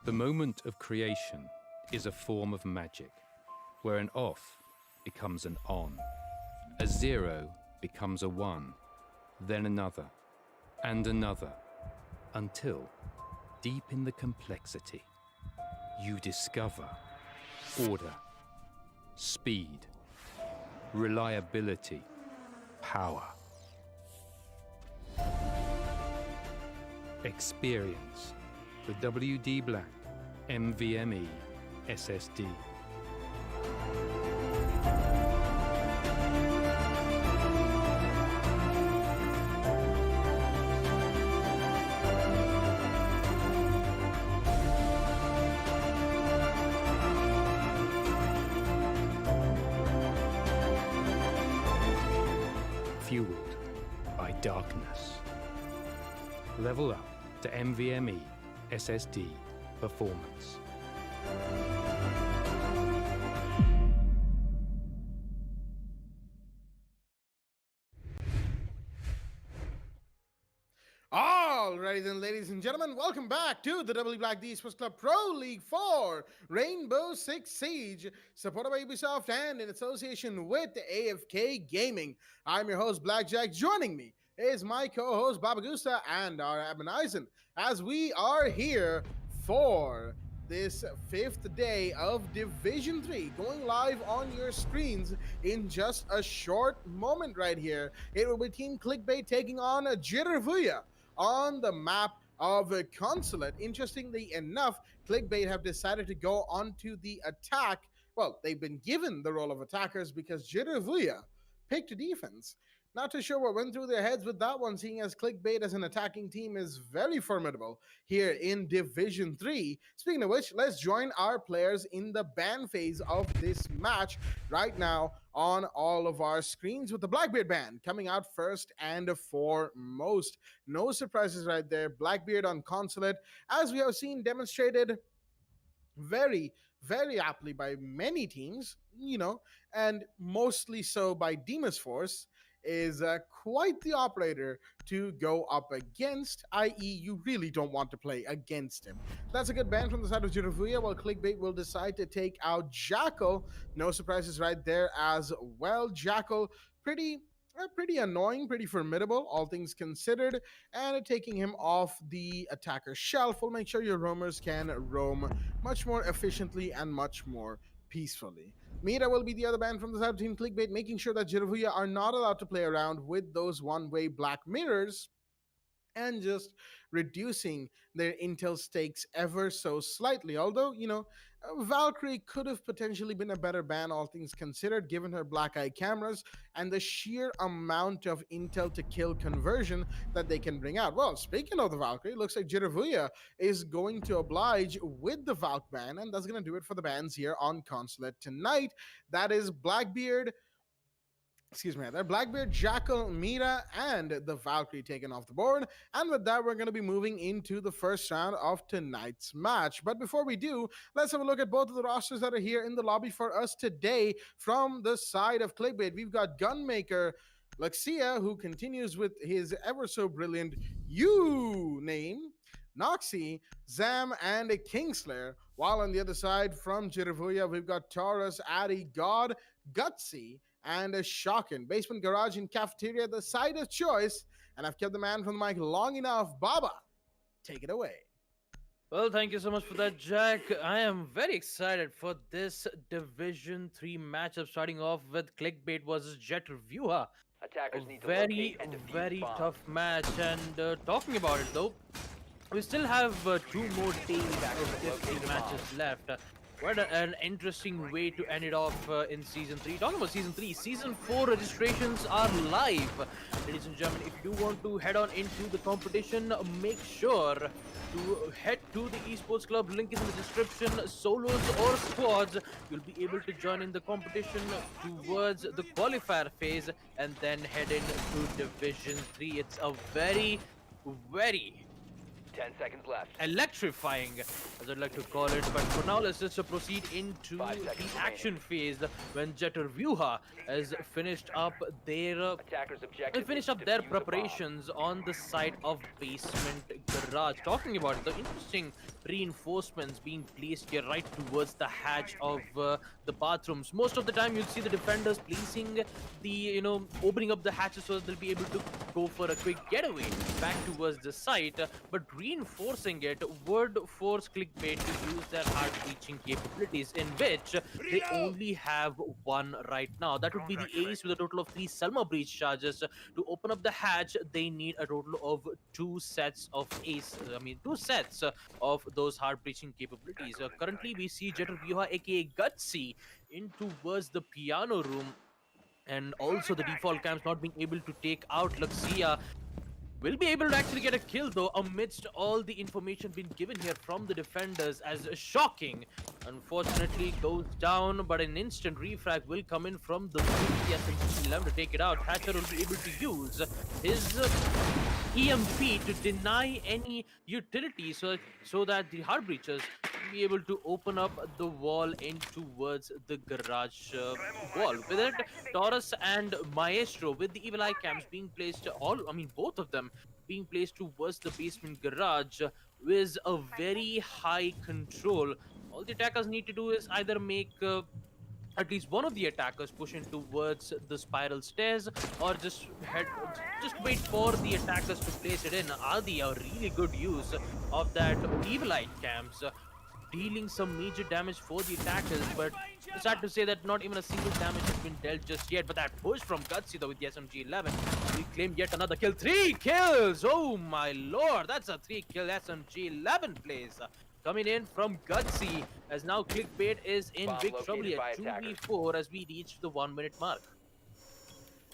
The moment of creation is a form of magic, where an off becomes an on, a 0 becomes a 1, then another, and another, until, deep in the complexity, you discover order, speed, reliability, power. Experience the WD BLACK NVMe SSD. Fueled by darkness. Level up to NVMe SSD performance. Alrighty then, ladies and gentlemen, welcome back to the WD BLACK Esports Club Pro League 4 Rainbow Six Siege, supported by Ubisoft and in association with AFK Gaming. I'm your host, Blackjack. Joining me is my co-host, Babagusta, and our admin Eisen, as we are here for this 5th day of Division 3, going live on your screens in just a short moment right here. It will be Team Clickbait taking on Jiravuya on the map of Consulate. Interestingly enough, Clickbait have decided to go onto the attack. Well, they've been given the role of attackers because Jiravuya picked a defense. Not too sure what went through their heads with that one, seeing as Clickbait as an attacking team is very formidable here in Division 3. Speaking of which, let's join our players in the ban phase of this match right now on all of our screens, with the Blackbeard band coming out first and foremost. No surprises right there. Blackbeard on Consulate, as we have seen demonstrated very, very aptly by many teams, and mostly so by Demas Force, is quite the operator to go up against, i.e. you really don't want to play against him. That's a good ban from the side of Jiravuya, while Clickbait will decide to take out Jackal. No surprises right there as well. Jackal, pretty annoying, pretty formidable, all things considered, and taking him off the attacker shelf will make sure your roamers can roam much more efficiently and much more peacefully. Mira will be the other band from the side of Team Clickbait, making sure that Jiravuya are not allowed to play around with those one-way black mirrors and just reducing their intel stakes ever so slightly. Although, Valkyrie could have potentially been a better ban, all things considered, given her black eye cameras and the sheer amount of intel to kill conversion that they can bring out. Well, speaking of the Valkyrie, looks like Jiravuya is going to oblige with the Valk ban, and that's going to do it for the bans here on Consulate tonight. That is Blackbeard, Jackal, Mira, and the Valkyrie taken off the board. And with that, we're going to be moving into the first round of tonight's match. But before we do, let's have a look at both of the rosters that are here in the lobby for us today. From the side of Clickbait, we've got Gunmaker Luxia, who continues with his ever so brilliant name, Noxy, Zam, and a Kingslayer. While on the other side from Jiravuya, we've got Taurus, Addy, God, Gutsy, and a Shockin. Basement, Garage, and Cafeteria, the side of choice. And I've kept the man from the mic long enough. Baba, take it away. Well, thank you so much for that, Jack. I am very excited for this Division 3 matchup, starting off with Clickbait versus Jiravuya. Attackers need to Very, locate and defuse very bombs. tough match. And talking about it, though, we still have 2 more days of these matches left. What an interesting way to end it off in Season 3. Talking about Season 3, Season 4 registrations are live. Ladies and gentlemen, if you do want to head on into the competition, make sure to head to the Esports Club. Link is in the description. Solos or squads, you'll be able to join in the competition towards the qualifier phase and then head into Division 3. It's a very, very 10 seconds left. electrifying, as I'd like to call it. But for now, let's just proceed into the action phase when Jeter Vyuha has finished up their Attackers objective. finished up their preparations on the side of basement garage. Talking about the interesting reinforcements being placed here right towards the hatch of the bathrooms. Most of the time, you'll see the defenders placing the opening up the hatches so that they'll be able to go for a quick getaway back towards the site. But reinforcing it would force Clickbait to use their hard breaching capabilities, in which they only have one right now. That would be the ace with a total of 3 Selma breach charges. To open up the hatch, they need a total of 2 sets of two sets of those hard breaching capabilities. Currently, we see Jeter Vyuha aka Gutsy in towards the piano room, and also the default camps not being able to take out Luxia. Will be able to actually get a kill though amidst all the information being given here from the defenders, as Shocking unfortunately goes down, but an instant refrag will come in from the SMG-11 to take it out. Hatcher will be able to use his EMP to deny any utility so that the hard breachers will be able to open up the wall in towards the garage wall. With it, Taurus and Maestro with the Evil Eye cams being placed, both of them being placed towards the basement garage with a very high control. All the attackers need to do is either make at least one of the attackers push in towards the spiral stairs, or just wait for the attackers to place it in. Adi, a really good use of that Evil Eye cams, dealing some major damage for the attackers, but it's sad to say that not even a single damage has been dealt just yet. But that push from Gutsy though with the SMG-11, we claim yet another kill. 3 kills! Oh my lord, that's a 3-kill SMG-11 plays. Coming in from Gutsy, as now Clickbait is in big trouble at 2v4 as we reach the 1-minute mark.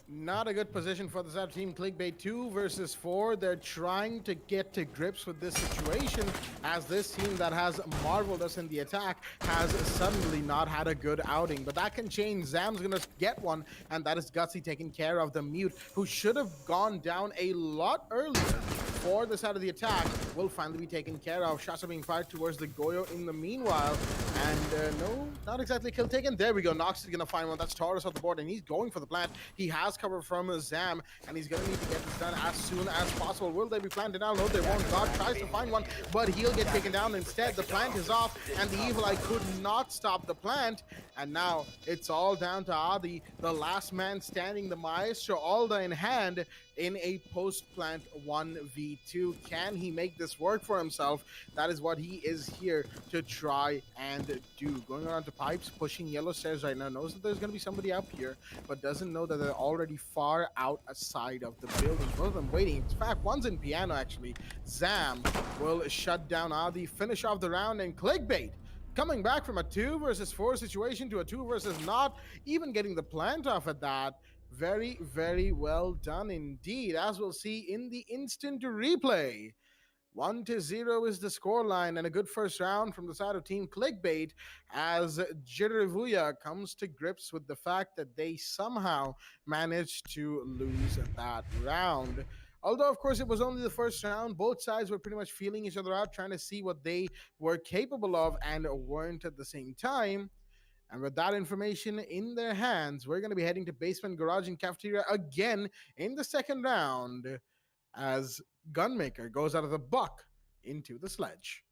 Not a good position for the Zap team. Clickbait 2 versus 4. They're trying to get to grips with this situation, as this team that has marveled us in the attack has suddenly not had a good outing. But that can change. Zam's gonna get one, and that is Gutsy taking care of the mute, who should have gone down a lot earlier for the side of the attack. Will finally be taken care of. Shots are being fired towards the Goyo in the meanwhile. And no, not exactly kill taken. There we go. Nox is going to find one. That's Taurus off the board, and he's going for the plant. He has cover from Zam, and he's going to need to get this done as soon as possible. Will they be planted now? No, they won't. God tries to find one, but he'll get taken down instead. The plant is off, and the Evil Eye could not stop the plant. And now it's all down to Adi, the last man standing, the Maestro, Alda in hand, in a post-plant 1v2. Can he make this work for himself? That is what he is here to try and do. Going around to pipes, pushing yellow stairs right now. Knows that there's going to be somebody up here, but doesn't know that they're already far outside of the building. Both of them waiting. In fact, one's in piano, actually. Zam will shut down Adi, finish off the round, and Clickbait coming back from a 2 versus 4 situation to a 2 versus not, even getting the plant off at that. Very, very well done indeed, as we'll see in the instant replay. 1-0 is the scoreline, and a good first round from the side of Team Clickbait, as Jeter Vyuha comes to grips with the fact that they somehow managed to lose that round. Although, of course, it was only the first round, both sides were pretty much feeling each other out, trying to see what they were capable of and weren't at the same time. And with that information in their hands, we're going to be heading to Basement Garage and Cafeteria again in the second round, as Gunmaker goes out of the buck into the sledge.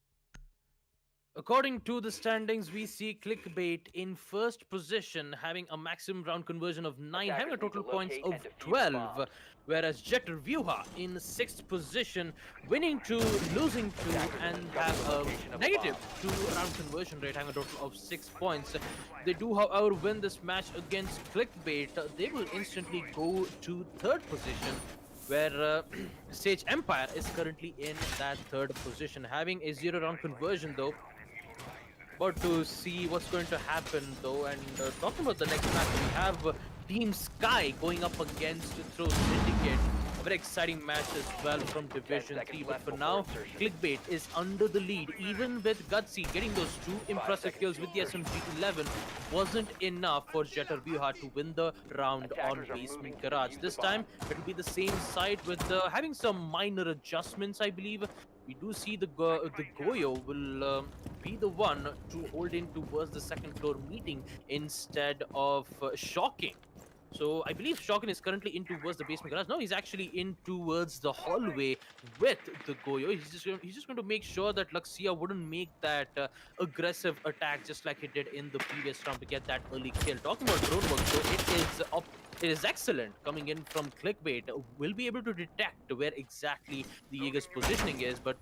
According to the standings, we see Clickbait in first position, having a maximum round conversion of 9, having a total points of 12, whereas Jeter Vyuha in 6th position, winning 2, losing 2, and have a negative 2 round conversion rate, having a total of 6 points. They do, however, win this match against Clickbait. They will instantly go to 3rd position, where Sage Empire is currently in that 3rd position, having a 0 round conversion though. But to see what's going to happen though, and talking about the next match, we have Team Sky going up against Syndicate. A very exciting match as well from Division 3, but for now, Clickbait is under the lead. Even with Gutsy getting those 2 impressive kills with the SMG-11 wasn't enough for Jeter Vyuha to win the round on Basement Garage. This time, it will be the same side with having some minor adjustments, I believe. we do see the Goyo will be the one to hold in towards the second floor meeting instead of Shocking. So I believe Shocking is currently in towards the basement garage. No, he's actually in towards the hallway with the Goyo. He's just going to make sure that Luxia wouldn't make that aggressive attack just like he did in the previous round to get that early kill. Talking about drone work, though, it is excellent coming in from Clickbait. Will be able to detect where exactly the Jaeger's positioning is, but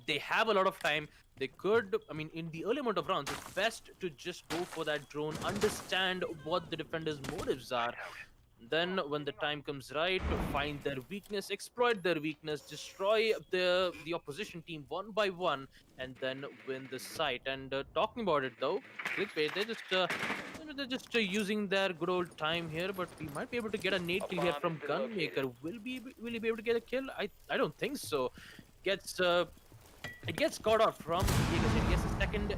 they have a lot of time. They could, I mean, in the early amount of rounds, it's best to just go for that drone, understand what the defender's motives are. Then, when the time comes right, find their weakness, exploit their weakness, destroy the opposition team one by one, and then win the site. And talking about it though, Clickbait, they're just using their good old time here, but we might be able to get a nade kill here from Gunmaker. Will he be able to get a kill? I don't think so. Gets it gets caught out from Jaeger.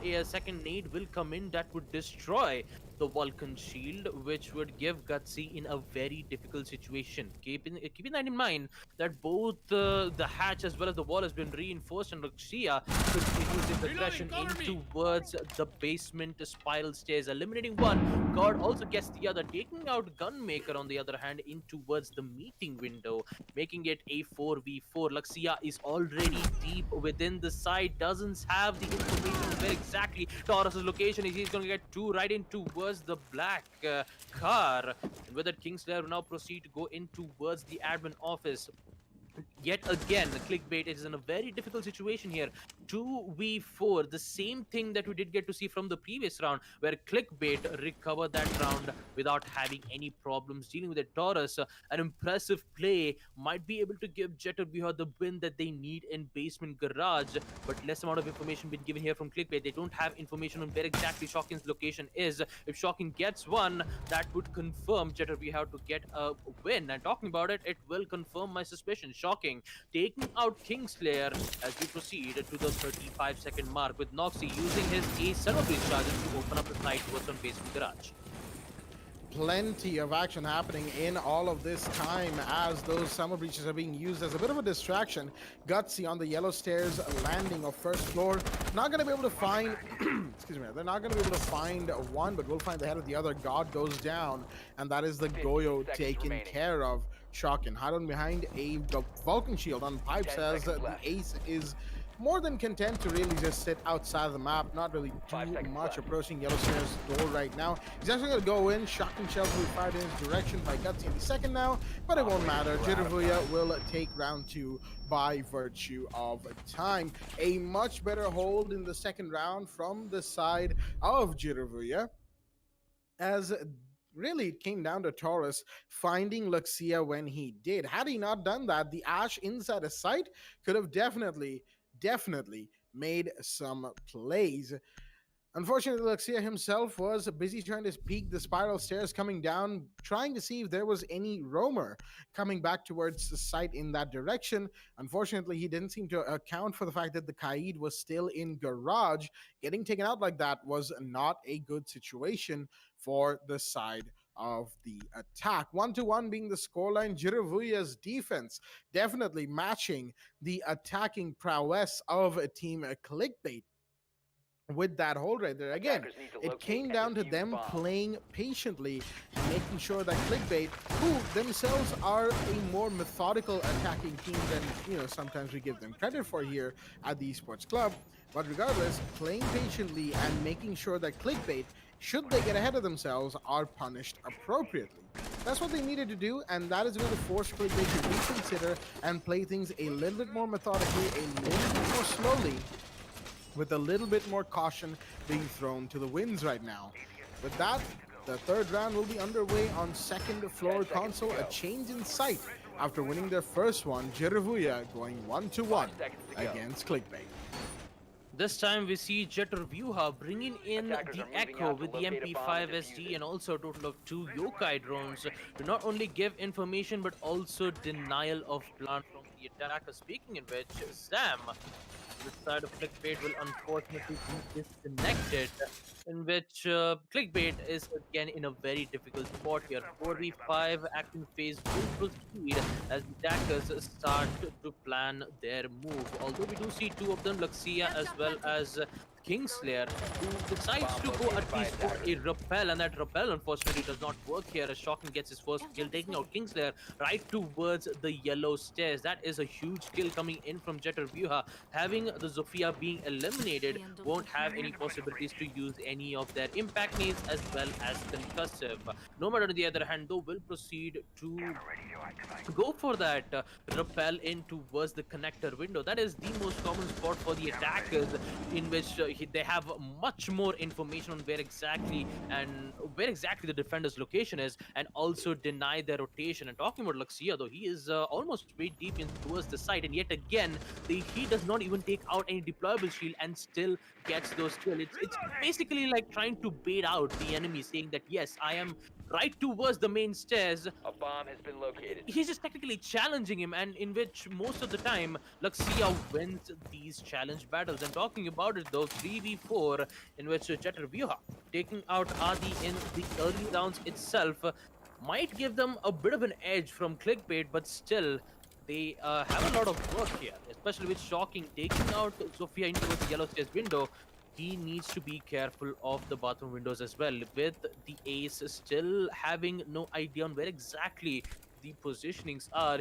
Yes, a second nade will come in that would destroy the Vulcan shield, which would give Gutsy in a very difficult situation. Keeping that in mind, that both the hatch as well as the wall has been reinforced, and Luxia continues its aggression in towards the basement spiral stairs, eliminating one. God also gets the other, taking out Gunmaker on the other hand in towards the meeting window, making it a 4v4. Luxia is already deep within the site, doesn't have the information where exactly Taurus's location is. He's going to get two right in towards the black car. And with that, Kingslayer will now proceed to go in towards the admin office. Yet again, the Clickbait is in a very difficult situation here. 2v4, the same thing that we did get to see from the previous round, where Clickbait recovered that round without having any problems dealing with the Taurus. An impressive play might be able to give Jetterbuha the win that they need in basement garage, but less amount of information been given here from Clickbait. They don't have information on where exactly Shocking's location is. If Shocking gets one, that would confirm Jetterbuha to get a win. And talking about it, it will confirm my suspicion. Shocking taking out Kingslayer as we proceed to the 35-second mark, with Noxy using his ace summer breach charges to open up the side towards on basement garage. Plenty of action happening in all of this time as those summer breaches are being used as a bit of a distraction. Gutsy on the yellow stairs, landing of first floor. Not going to be able to find, excuse me, they're not going to be able to find one, but we'll find the head of the other. God goes down, and that is the Goyo taken care of. Shocking. Hiding behind a Vulcan shield on pipe says the ace is more than content to really just sit outside of the map, not really too much approaching yellow stairs door right now. He's actually going to go in. Shocking shells will be fired in his direction by Gutsy in the second now, but it won't matter. Jetterbuha will take round two by virtue of time. A much better hold in the second round from the side of Jetterbuha, as really it came down to Taurus finding Luxia when he did. Had he not done that, the Ash inside a site could have definitely made some plays. Unfortunately, Luxia himself was busy trying to peek the spiral stairs coming down, trying to see if there was any roamer coming back towards the site in that direction. Unfortunately, he didn't seem to account for the fact that the Kaid was still in garage. Getting taken out like that was not a good situation for the side of the attack. 1-1 being the scoreline. Jetterbuha's defense definitely matching the attacking prowess of a team Clickbait with that hold right there. Again, it came down to them playing patiently and making sure that Clickbait, who themselves are a more methodical attacking team than, sometimes we give them credit for here at the Esports Club, but regardless, playing patiently and making sure that Clickbait, should they get ahead of themselves, are punished appropriately. That's what they needed to do, and that is going to force Clickbait to reconsider and play things a little bit more methodically, a little bit more slowly, with a little bit more caution being thrown to the winds right now. With that, the third round will be underway on second floor console. A change in sight after winning their first one. Jetterbuha going 1-1 against Clickbait. This time we see Jetterbuha bringing in the Echo with the MP5 SD and also a total of 2 Yokai drones to not only give information but also denial of plan from the attacker. Speaking in which, Sam, the side of Clickbait will unfortunately be disconnected. in which clickbait is again in a very difficult spot here. 4v5 action phase will proceed as the attackers start to plan their move. Although we do see two of them, Luxia as well as Kingslayer, who decides Bomb to go located at by least for a attackers. rappel, and that rappel unfortunately does not work here as Shocking gets his first kill, taking out Kingslayer right towards the yellow stairs. That is a huge kill coming in from Jeter Vyuha. Having the Zofia being eliminated won't have any possibilities to use any of their impact nades as well as concussive. Nomad, on the other hand, though, will proceed to go for that rappel in towards the connector window. That is the most common spot for the attackers, in which they have much more information on where exactly the defender's location is, and also deny their rotation. And talking about Luxia, though, he is almost way deep in towards the site, and yet again, he does not even take out any deployable shield and still gets those kills. It's basically like trying to bait out the enemy, saying that yes, I am right towards the main stairs. A bomb has been located. He's just technically challenging him, and in which most of the time Luxia wins these challenge battles. And talking about it though, 3v4 in which Jeter Vyuha taking out Adi in the early rounds itself might give them a bit of an edge from clickbait, but still they have a lot of work here, especially with Shocking taking out Sophia into the yellow stairs window. He needs to be careful of the bathroom windows as well, with the ace still having no idea on where exactly the positionings are.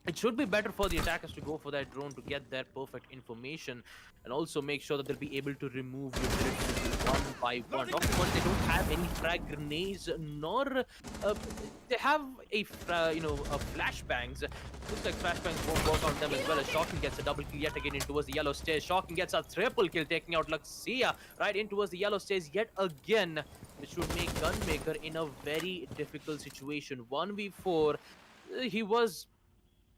It should be better for the attackers to go for that drone to get their perfect information, and also make sure that they'll be able to remove utilities one by one. Talking about it, they don't have any frag grenades, nor they have a flashbangs. Looks like flashbangs won't work on them as well, as Shocking gets a double kill yet again in towards the yellow stairs. Shocking gets a triple kill, taking out Luxia right in towards the yellow stairs yet again, which would make Gunmaker in a very difficult situation. 1v4. He was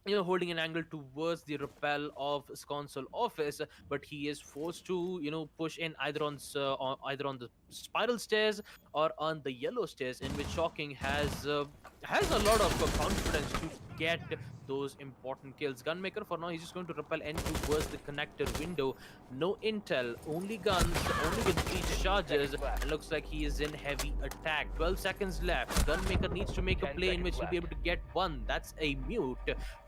holding an angle towards the rappel of his console office, but he is forced to push in either on the spiral stairs or on the yellow stairs, in which Shocking has a lot of confidence to get those important kills. Gunmaker, for now, he's just going to rappel in towards the connector window. No intel, only guns, only with breach charges, and looks like he is in heavy attack. 12 seconds left. Gunmaker needs to make a 10 play in which seconds he'll be able left. to get one. That's a mute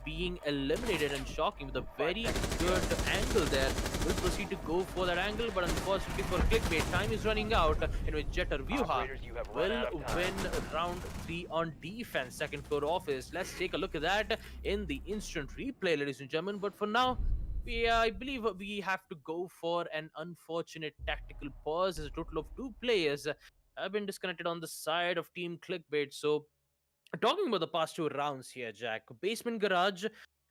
being eliminated, and Shocking with a very good angle there will proceed to go for that angle, but unfortunately for clickbait, time is running out, in which Jeter Vyuha Operators, you have run will out of time. win round 3 on defense. Second floor office. Let's take a look at that in the instant replay, ladies and gentlemen. But for now, I believe we have to go for an unfortunate tactical pause, as a total of two players have been disconnected on the side of Team Clickbait. So talking about the past two rounds here, Jack, Basement Garage,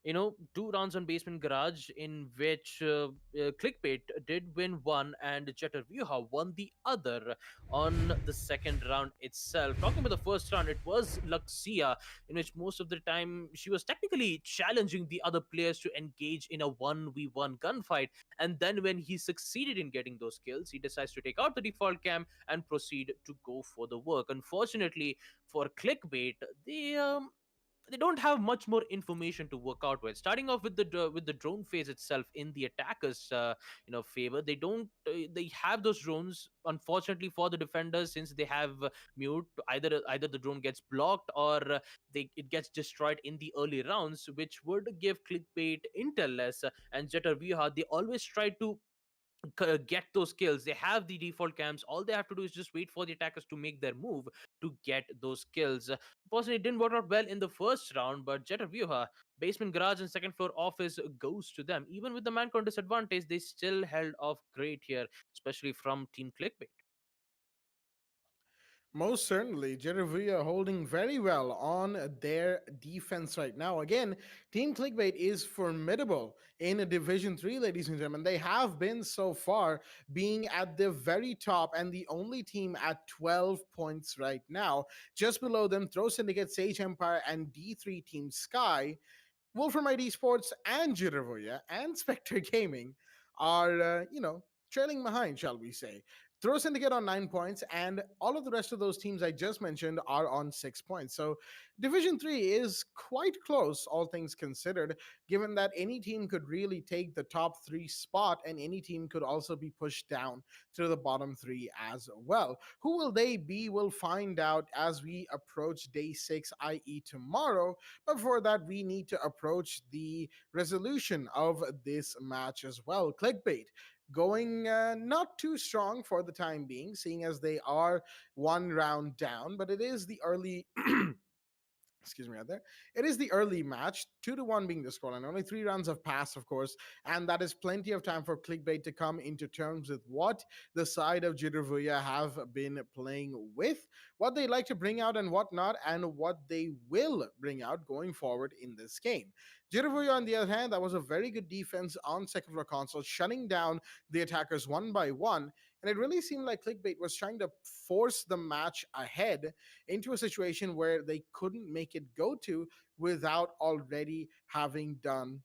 2 rounds on Basement Garage, in which Clickbait did win one and Jeter Vyuha won the other on the second round itself. Talking about the first round, it was Luxia, in which most of the time she was technically challenging the other players to engage in a 1v1 gunfight. And then when he succeeded in getting those kills, he decides to take out the default cam and proceed to go for the work. Unfortunately, for clickbait, they don't have much more information to work out with. Starting off with the drone phase itself in the attackers favor, they have those drones. Unfortunately for the defenders, since they have mute, either the drone gets blocked or it gets destroyed in the early rounds, which would give clickbait intel less. And Jeter Vyuha, they always try to get those kills. They have the default cams. All they have to do is just wait for the attackers to make their move to get those kills. Unfortunately, it didn't work out well in the first round, but Jeter Vyuha, Basement Garage, and second floor office goes to them. Even with the man count disadvantage, they still held off great here, especially from Team Clickbait. Most certainly, Jerevia holding very well on their defense right now. Again, Team Clickbait is formidable in a Division 3, ladies and gentlemen. They have been so far, being at the very top and the only team at 12 points right now. Just below them, Throw Syndicate, Sage Empire, and D3 Team Sky. Wolframite Esports and Jiravoya and Spectre Gaming are, trailing behind, shall we say. Throw Syndicate on 9 points, and all of the rest of those teams I just mentioned are on 6 points. So Division 3 is quite close, all things considered, given that any team could really take the top 3 spot, and any team could also be pushed down to the bottom 3 as well. Who will they be? We'll find out as we approach day 6, i.e., tomorrow. But before that, we need to approach the resolution of this match as well. Clickbait going not too strong for the time being, seeing as they are one round down, but it is the early. Excuse me, right there. It is the early match, 2-1 being the scoreline. Only 3 rounds have passed, of course, and that is plenty of time for Clickbait to come into terms with what the side of Jittervuya have been playing with, what they like to bring out and what not, and what they will bring out going forward in this game. Jittervuya, on the other hand, that was a very good defense on second floor console, shutting down the attackers one by one. And it really seemed like Clickbait was trying to force the match ahead into a situation where they couldn't make it go to without already having done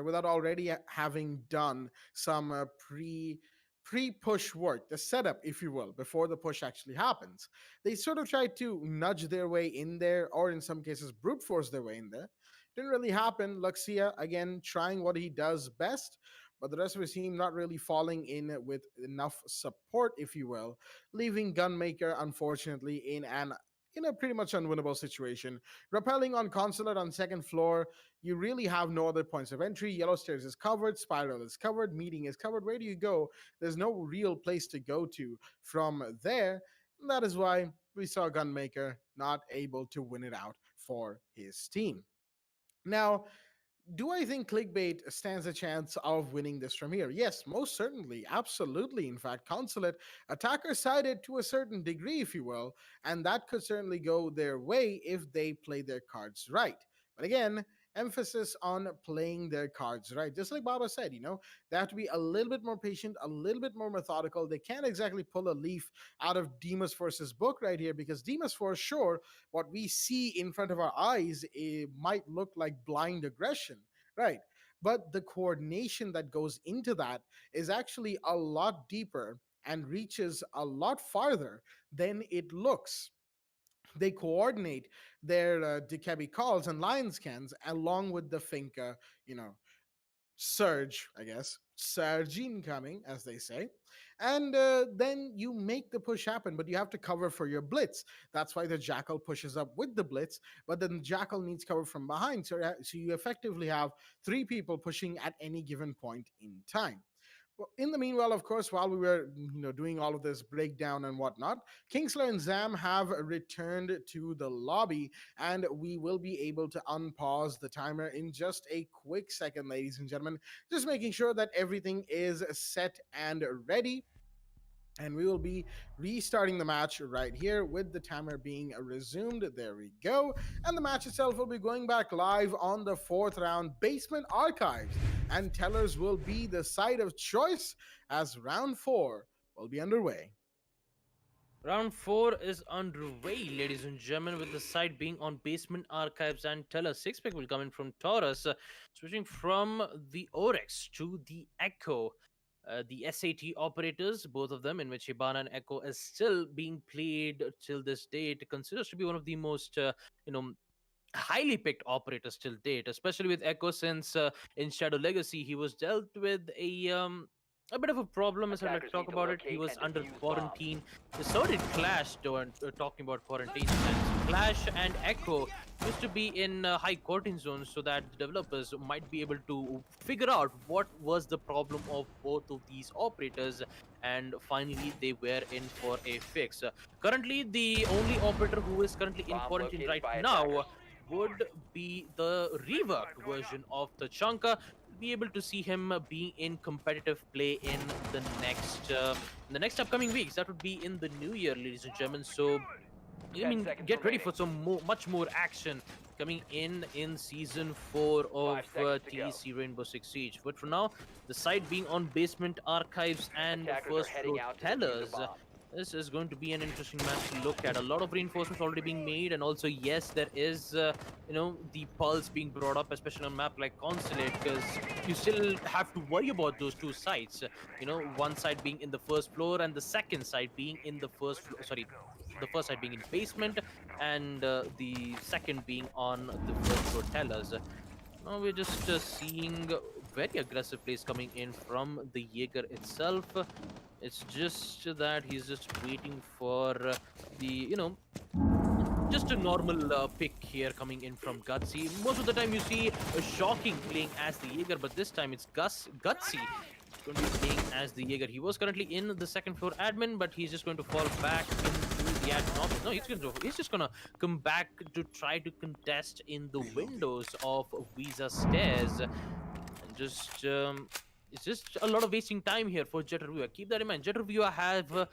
without already having done some pre-push work, the setup, if you will, before the push actually happens. They sort of tried to nudge their way in there, or in some cases brute force their way in there. Didn't really happen. Luxia again trying what he does best, but the rest of his team not really falling in with enough support, if you will, leaving Gunmaker unfortunately in a pretty much unwinnable situation. Rappelling on Consulate on second floor, you really have no other points of entry. Yellow Stairs is covered, Spiral is covered, Meeting is covered. Where do you go? There's no real place to go to from there. And that is why we saw Gunmaker not able to win it out for his team. Now, do I think Clickbait stands a chance of winning this from here? Yes, most certainly. Absolutely. In fact, Consulate, attacker sided to a certain degree, if you will, and that could certainly go their way if they play their cards right. But again, emphasis on playing their cards right. Just like Baba said, they have to be a little bit more patient, a little bit more methodical. They can't exactly pull a leaf out of Demas Force's book right here, because Demas Force, sure, what we see in front of our eyes, it might look like blind aggression, right? But the coordination that goes into that is actually a lot deeper and reaches a lot farther than it looks. They coordinate their Dekebi calls and line scans along with the Finca, surge, I guess, surge incoming, as they say. And then you make the push happen, but you have to cover for your blitz. That's why the Jackal pushes up with the blitz, but then the Jackal needs cover from behind. So you effectively have 3 people pushing at any given point in time. Well, in the meanwhile, of course, while we were doing all of this breakdown and whatnot, Kingslayer and Zam have returned to the lobby, and we will be able to unpause the timer in just a quick second, ladies and gentlemen. Just making sure that everything is set and ready. And we will be restarting the match right here with the timer being resumed. There we go. And the match itself will be going back live on the 4th round Basement Archives. And Tellers will be the side of choice as round 4 will be underway. Round 4 is underway, ladies and gentlemen, with the side being on Basement Archives and Teller. 6-pick will come in from Taurus, switching from the Oryx to the Echo. The SAT operators, both of them, in which Hibana and Echo is still being played till this date, considers to be one of the most, highly picked operators till date, especially with Echo, since in Shadow Legacy he was dealt with a bit of a problem, as I like to talk about it. He was under quarantine. So did Clash, talking about quarantine. And Clash and Echo used to be in high quarantine zones so that the developers might be able to figure out what was the problem of both of these operators, and finally they were in for a fix. Currently, the only operator who is currently in quarantine right now would be the reworked version of the Chunka. Be able to see him being in competitive play in the next upcoming weeks. That would be in the new year, ladies and gentlemen. So get ready for some much more action coming in season 4 of TEC Rainbow Six Siege. But for now, the side being on Basement Archives and first floor Tellers, This is going to be an interesting match to look at. A lot of reinforcements already being made, and also yes, there is the pulse being brought up, especially on a map like Consulate, because you still have to worry about those two sides. One side being in the first floor, and the second side being in the first floor. Sorry, the first side being in basement, and the second being on the first floor tellers. Now we're just seeing very aggressive plays coming in from the Jaeger itself. It's just that he's just waiting for just a normal pick here coming in from Gutsy. Most of the time you see a Shocking playing as the Jaeger, but this time it's Gutsy going to be playing as the Jaeger. He was currently in the second floor admin, but he's just going to fall back into the admin office. No, he's just going to come back to try to contest in the windows of Visa stairs. And just it's just a lot of wasting time here for Jet Reviewer. Keep that in mind. Jet Reviewer have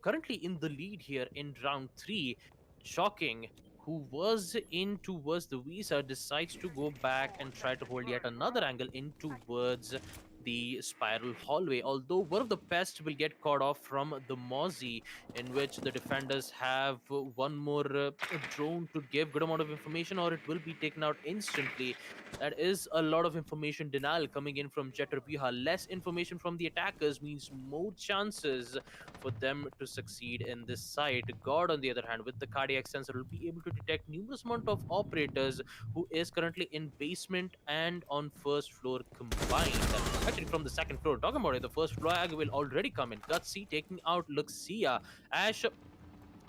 currently in the lead here in round 3. Shocking, who was in towards the Visa, decides to go back and try to hold yet another angle in towards the spiral hallway. Although one of the pests will get caught off from the Mozzie, in which the defenders have one more drone to give good amount of information, or it will be taken out instantly. That is a lot of information denial coming in from Jet Rebuha. Less information from the attackers means more chances for them to succeed in this site. God, on the other hand, with the cardiac sensor, will be able to detect numerous amount of operators who is currently in basement and on first floor combined. Actually, from the second floor, talking about it, the first flag will already come in. Gutsy taking out Luxia. Ash,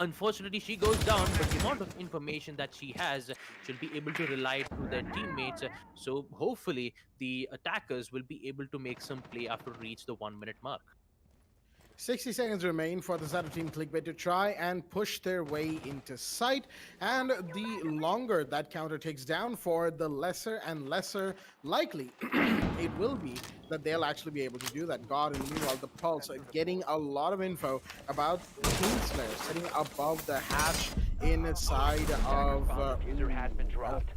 unfortunately, she goes down, but the amount of information that she has, she'll be able to rely to their teammates. So hopefully, the attackers will be able to make some play after reach the 1 minute mark. 60 seconds remain for the Shadow Team Clickbait to try and push their way into sight, and the longer that counter takes down for, the lesser and lesser likely it will be that they'll actually be able to do that. God, and meanwhile, the Pulse getting a lot of info about Kingslayer sitting above the hatch inside of... User has been dropped.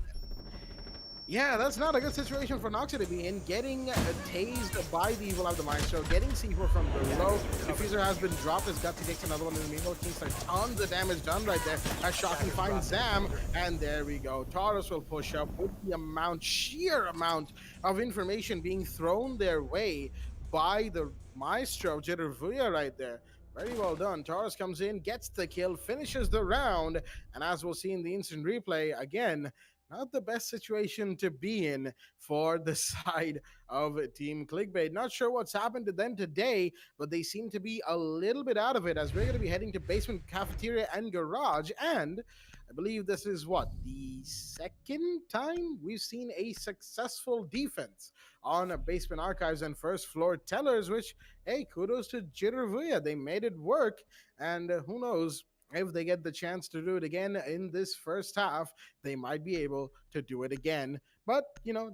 Yeah, that's not a good situation for Noxy to be in. Getting tased by the Evil of the Maestro, getting C4 from below. Diffuser has been dropped as Gutsy takes another one in the meanwhile. Kingstar, tons of damage done right there as Shocking finds Zam. And there we go. Taurus will push up with the sheer amount of information being thrown their way by the Maestro, Jittervuya right there. Very well done. Taurus comes in, gets the kill, finishes the round. And as we'll see in the instant replay, again, not the best situation to be in for the side of Team Clickbait. Not sure what's happened to them today, but they seem to be a little bit out of it as we're going to be heading to basement, cafeteria, and garage. And I believe this is the second time we've seen a successful defense on basement archives and first floor tellers, which, hey, kudos to Jittervuya. They made it work, and who knows, if they get the chance to do it again in this first half, they might be able to do it again. But,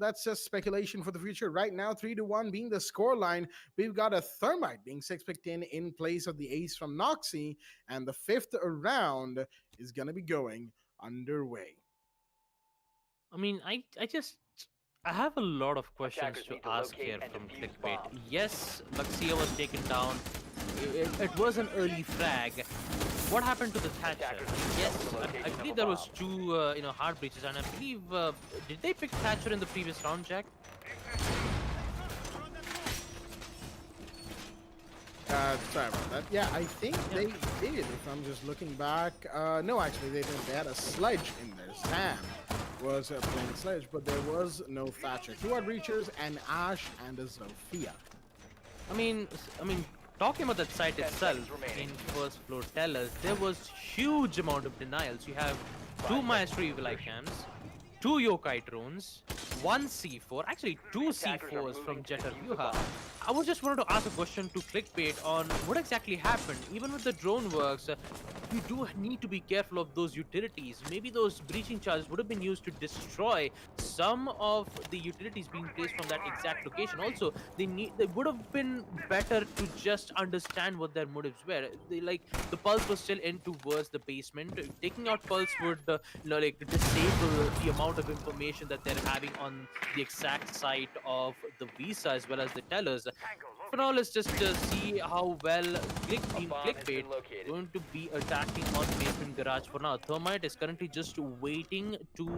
that's just speculation for the future. Right now, 3-1 being the scoreline. We've got a Thermite being 6-picked in place of the ace from Noxy, and the 5th round is going to be going underway. I mean, I have a lot of questions to ask here from Clickbait. Yes, Luxia was taken down. It was an early frag. What happened to the Thatcher? Yes, I believe there was 2 hard breaches, and I believe did they pick Thatcher in the previous round, Jack? Sorry about that. Yeah, I think they did, if I'm just looking back. No, actually, they didn't. They had a Sledge in there. Sam was playing Sledge, but there was no Thatcher. 2 hard breachers, and Ash, and a Zofia. I mean, talking about that site itself, in first floor tellers, there was huge amount of denials. You have 2 Maestro Evil Eye Cams, 2 Yokai drones, 1 C4, actually 2 C4s from Jetter Yuha. I was just wanted to ask a question to Clickbait on what exactly happened. Even with the drone works, you do need to be careful of those utilities. Maybe those breaching charges would have been used to destroy some of the utilities being placed from that exact location. Also, they would have been better to just understand what their motives were. The Pulse was still in towards the basement. Taking out Pulse would disable the amount of information that they're having on the exact site of the Visa as well as the tellers. For now, let's just see how well Team Bomb has Clickbait been located. going to be attacking on Basement Garage. For now, Thermite is currently just waiting to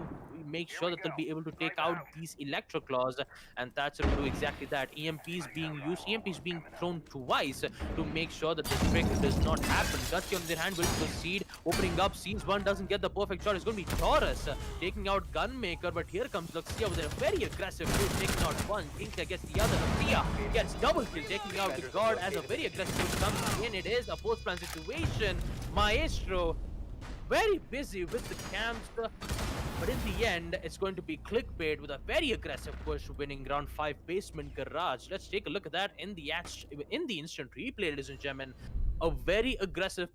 make sure that they'll be able to take out these Electro Claws, and Thatcher will do exactly that. EMP is being used, EMP is being thrown twice to make sure that the trick does not happen. Gutsy, on the other hand, will proceed, opening up. Seems one doesn't get the perfect shot. It's going to be Taurus taking out Gunmaker, but here comes Luxia with a very aggressive move, taking out one. Tinka gets the other. Luxia gets double kill, taking out the guard as a very aggressive move comes in. It is a post-plan situation. Maestro very busy with the camps, but in the end, it's going to be Clickbait with a very aggressive push, winning round 5 Basement Garage. Let's take a look at that in the instant replay, ladies and gentlemen. A very aggressive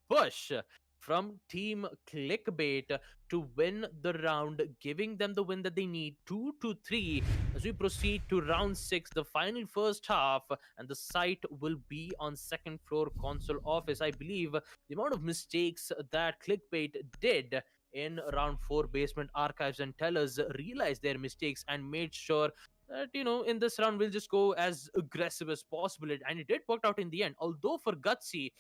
push, from Team Clickbait to win the round, giving them the win that they need, 2-3, as we proceed to round 6, the final first half, and the site will be on second floor console office. I believe the amount of mistakes that Clickbait did in round 4 Basement Archives and Tellers realized their mistakes and made sure that, in this round we'll just go as aggressive as possible, and it did work out in the end. Although for Gutsy,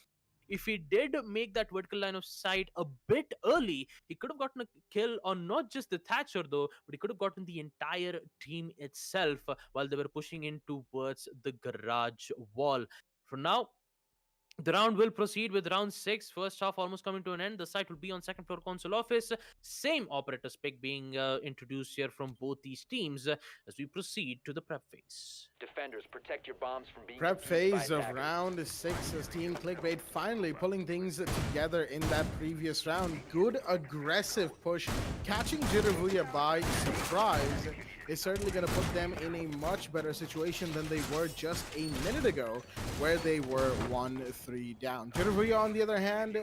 if he did make that vertical line of sight a bit early, he could have gotten a kill on not just the Thatcher though, but he could have gotten the entire team itself while they were pushing in towards the garage wall. For now, the round will proceed with round 6. First half almost coming to an end. The site will be on second floor console office. Same operator's pick being introduced here from both these teams as we proceed to the prep phase. Defenders, protect your bombs from being Prep defused phase by of attackers. round 6 as Team Clickbait finally pulling things together in that previous round. Good aggressive push, catching Jiravuya by surprise is certainly going to put them in a much better situation than they were just a minute ago, where they were 1-3 down. Jiravuya, on the other hand,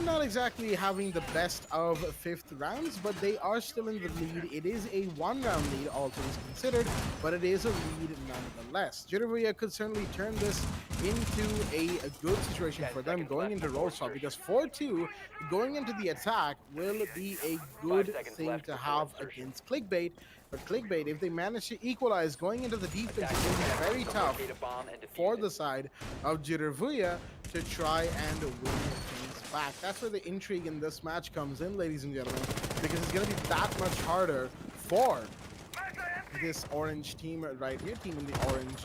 not exactly having the best of 5th rounds, but they are still in the lead. It is a 1-round lead, all things considered, but it is a lead nonetheless. Jiravuya could certainly turn this into a good situation for them going into roll swap, because 4-2 going into the attack will be a good thing to have against Clickbait. But Clickbait, if they manage to equalize going into the defense, it's going to be very tough Locate a bomb and defuse for it. the side of Jiravuya to try and win things back. That's where the intrigue in this match comes in, ladies and gentlemen, because it's going to be that much harder for this orange team right here, team in the orange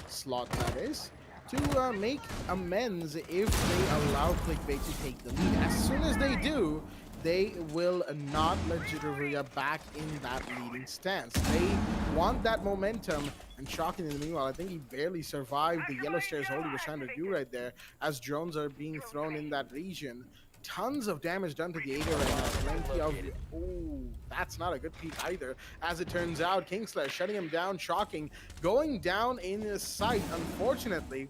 slot, that is, to make amends if they allow Clickbait to take the lead. As soon as they do, they will not let Jiravuya back in that leading stance. They want that momentum, and shocking in the meanwhile, I think he barely survived the yellow stairs hold he was trying to do right there, as drones are being thrown in that region. Tons of damage done to the Ada right now. Plenty of... Oh, that's not a good peek either. As it turns out, Kingslayer shutting him down, shocking, going down in his sight, unfortunately,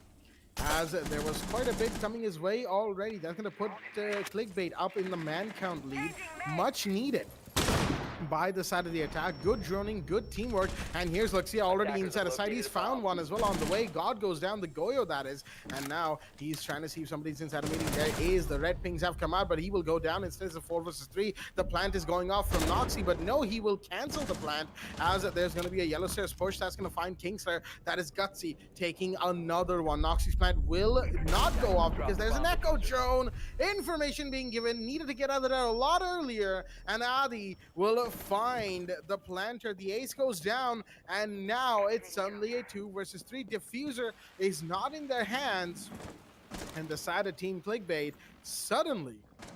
as there was quite a bit coming his way already. That's going to put Clickbait up in the man count lead. Much needed by the side of the attack. Good droning, good teamwork, and here's Luxia already inside a site. He's found one as well on the way. God goes down, the Goyo that is, and now he's trying to see if somebody's inside a meeting. There is, the red pings have come out, but he will go down. Instead it's a 4 versus 3. The plant is going off from Noxy, but no, he will cancel the plant as there's going to be a yellow stairs push that's going to find Kingslayer. That is Gutsy taking another one. Noxy's plant will not go off because there's an echo drone. Information being given, needed to get out of there a lot earlier, and Adi will find the planter. The ace goes down, and now it's suddenly a 2 versus 3. Diffuser is not in their hands, and the side of Team Clickbait suddenly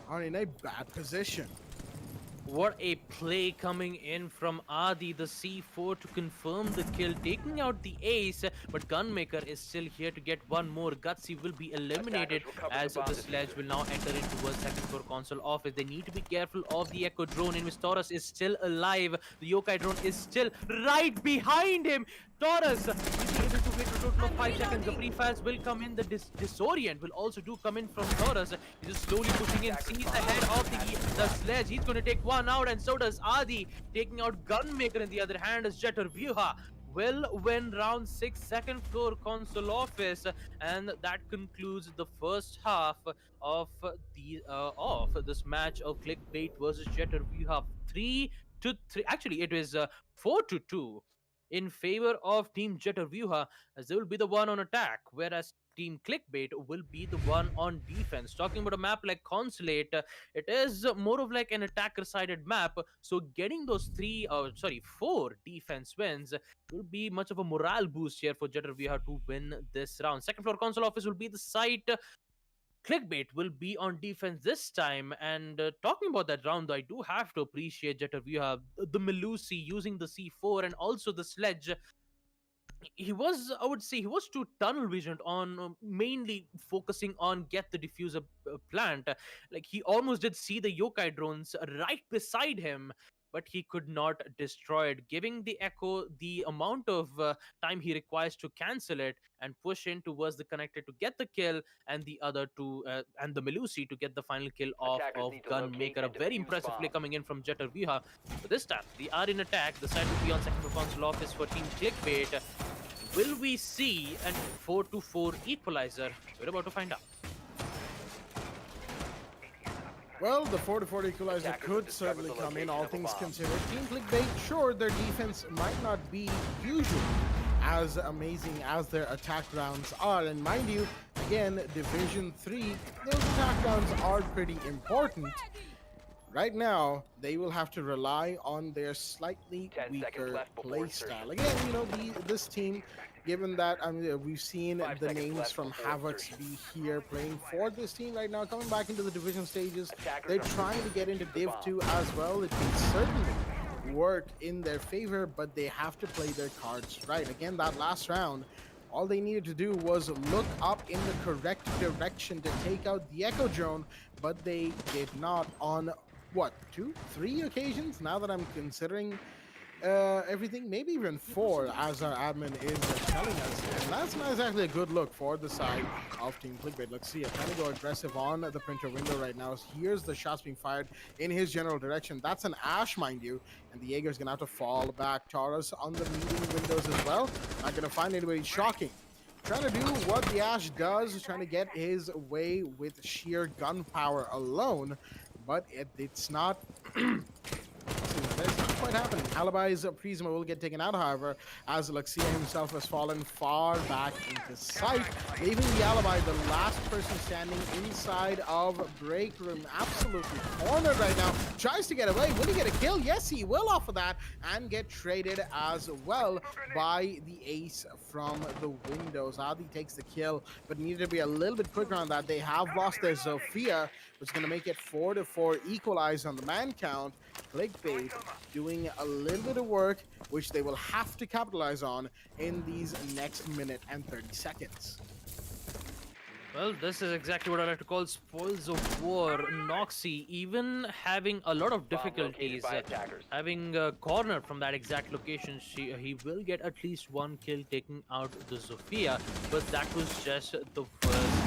are in a bad position. What a play coming in from Adi, the C4 to confirm the kill, taking out the ace, but Gunmaker is still here to get one more. Gutsy will be eliminated as the sledge will now enter into a second floor console office. They need to be careful of the Echo drone, in which Taurus is still alive. The Yokai drone is still right behind him. Taurus will be able to wait a total of 5 seconds. The pre-fires will come in. The disorient will also do come in from Taurus. He's just slowly pushing in, sees the head of the sledge. He's going to take one out, and so does Adi, taking out Gunmaker. In the other hand, as Jeter Vyuha will win round 6 second floor console office, and that concludes the first half of this match of Clickbait versus Jeter Vyuha. 3 to 3. Actually, it was 4 to 2 in favor of Team Jettervyuha, as they will be the one on attack, whereas Team Clickbait will be the one on defense. Talking about a map like Consulate, it is more of like an attacker-sided map. So getting those 4 defense wins will be much of a morale boost here for Jettervyuha to win this round. Second floor console office will be the site. Clickbait will be on defense this time. And talking about that round, I do have to appreciate Jettervyuha, the Melusi using the C4 and also the sledge. He was, I would say, he was too tunnel visioned on mainly focusing on get the diffuser plant. Like he almost did see the yokai drones right beside him, but he could not destroy it, giving the Echo the amount of time he requires to cancel it and push in towards the connector to get the kill, and the other two and the Melusi to get the final kill off Attackers of need to locate Gunmaker. A and very defuse impressive play bomb. coming in from Jettervyuha. But this time, they are in attack. The side will be on second floor console office for Team Clickbait. Will we see a 4-4 equalizer? We're about to find out. Well, the 4-4 equalizer Attackers could have certainly discovered the come in, location all of a things bomb. considered. Team Clickbait, sure, their defense might not be usually as amazing as their attack rounds are. And mind you, again, Division 3, those attack rounds are pretty important. Right now, they will have to rely on their slightly 10 seconds weaker left before play insertion. style. Again, you know, this team, given that we've seen 5 the seconds names left from before Havocs insertion. be here playing for this team right now, coming back into the division stages. Attackers They're are trying to get into the Div bomb. 2 as well. It can certainly work in their favor, but they have to play their cards right. Again, that last round, all they needed to do was look up in the correct direction to take out the Echo drone, but they did not on, what, 2, 3 occasions? Now that I'm considering everything, maybe even 4, as our admin is telling us. And that's not exactly a good look for the side of Team Clickbait. Let's see, trying to go aggressive on the printer window right now. Here's the shots being fired in his general direction. That's an Ash, mind you, and the Jaeger's gonna have to fall back. Taurus on the meeting windows as well. Not gonna find anybody. Shocking. Trying to do what the Ash does, trying to get his way with sheer gunpowder alone, but it's not it's not quite happening. Alibi's Prisma will get taken out, however, as Luxia himself has fallen far back into sight, leaving the Alibi the last person standing inside of break room. Absolutely cornered right now. Tries to get away. Will he get a kill? Yes, he will off of that, and get traded as well by the ace from the windows. Adi takes the kill, but needed to be a little bit quicker on that. They have lost their Zofia, which is going to make it 4-4 equalize on the man count. Clickbait doing a little bit of work, which they will have to capitalize on in these next minute and 30 seconds. Well, this is exactly what I like to call spoils of war. Noxy, even having a lot of Bomb located difficulties, by attackers. having cornered from that exact location, he will get at least one kill taking out the Zofia, but that was just the first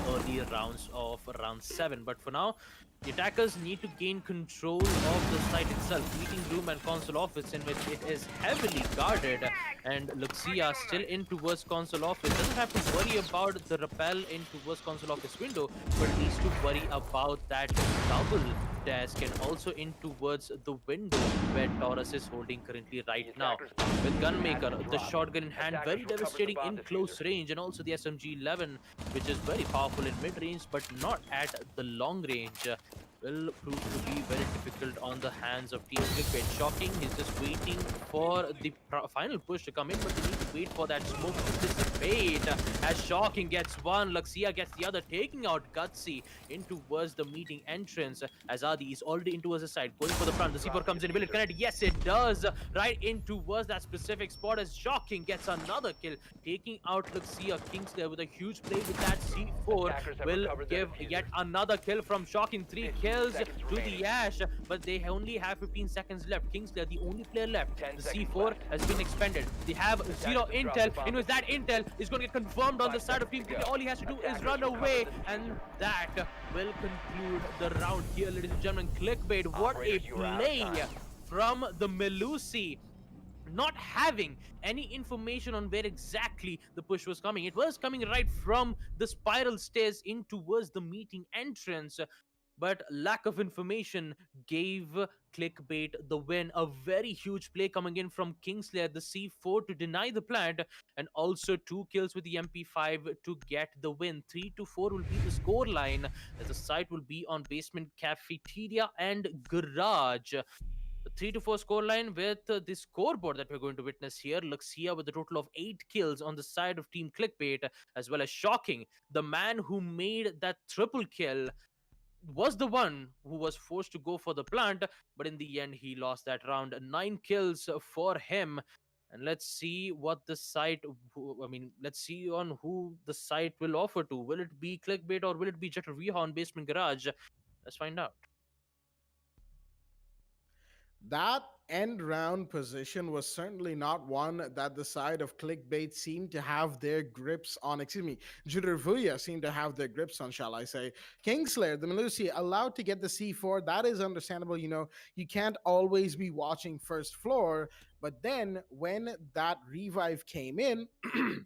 early rounds of round 7. But for now, the attackers need to gain control of the site itself, meeting room and console office, in which it is heavily guarded. And Luxia still in towards console office. Doesn't have to worry about the rappel in towards console office window, but needs to worry about that double desk and also in towards the window where Taurus is holding currently right now. With Gunmaker, the shotgun in hand, very devastating in close range, and also the SMG-11, which is very powerful in mid-range, but not at the long range. Will prove to be very difficult on the hands of Team Clickbait. Shocking, he's just waiting for the final push to come in, but they need to wait for that smoke to dissipate. As Shocking gets one, Luxia gets the other, taking out Gutsy in towards the meeting entrance. As Adi is already in towards the side, going for the front. The C4 comes in, will it connect? Yes, it does. Right in towards that specific spot as Shocking gets another kill, taking out Luxia. Kingslayer with a huge play with that C4 will give yet another kill from Shocking. 3 kills to the Ash, but they only have 15 seconds left. Kingslayer, the only player left. The C4 has been expended. They have 0 intel, in which that intel is going to get confirmed on the side of Team Clickbait. All he has to do is run away, and that will conclude the round here, ladies and gentlemen. Clickbait, what a play from the Melusi. Not having any information on where exactly the push was coming. It was coming right from the spiral stairs in towards the meeting entrance. but lack of information gave Clickbait the win. A very huge play coming in from Kingsley at the C4 to deny the plant, and also 2 kills with the MP5 to get the win. 3-4 will be the score line, as the site will be on basement, cafeteria, and garage. The 3-4 scoreline with the scoreboard that we're going to witness here. Luxia with a total of 8 kills on the side of Team Clickbait, as well as shocking. The man who made that triple kill was the one who was forced to go for the plant, but in the end, he lost that round. 9 kills for him. And let's see what the site, let's see on who the site will offer to. Will it be Clickbait or will it be Jetter Viha on Basement Garage? Let's find out. That end round position was certainly not one that the side of Clickbait seemed to have their grips on. Excuse me, Juddervuya seemed to have their grips on, shall I say. Kingslayer, the Melusi, allowed to get the C4. That is understandable. You know, you can't always be watching first floor. But then when that revive came in,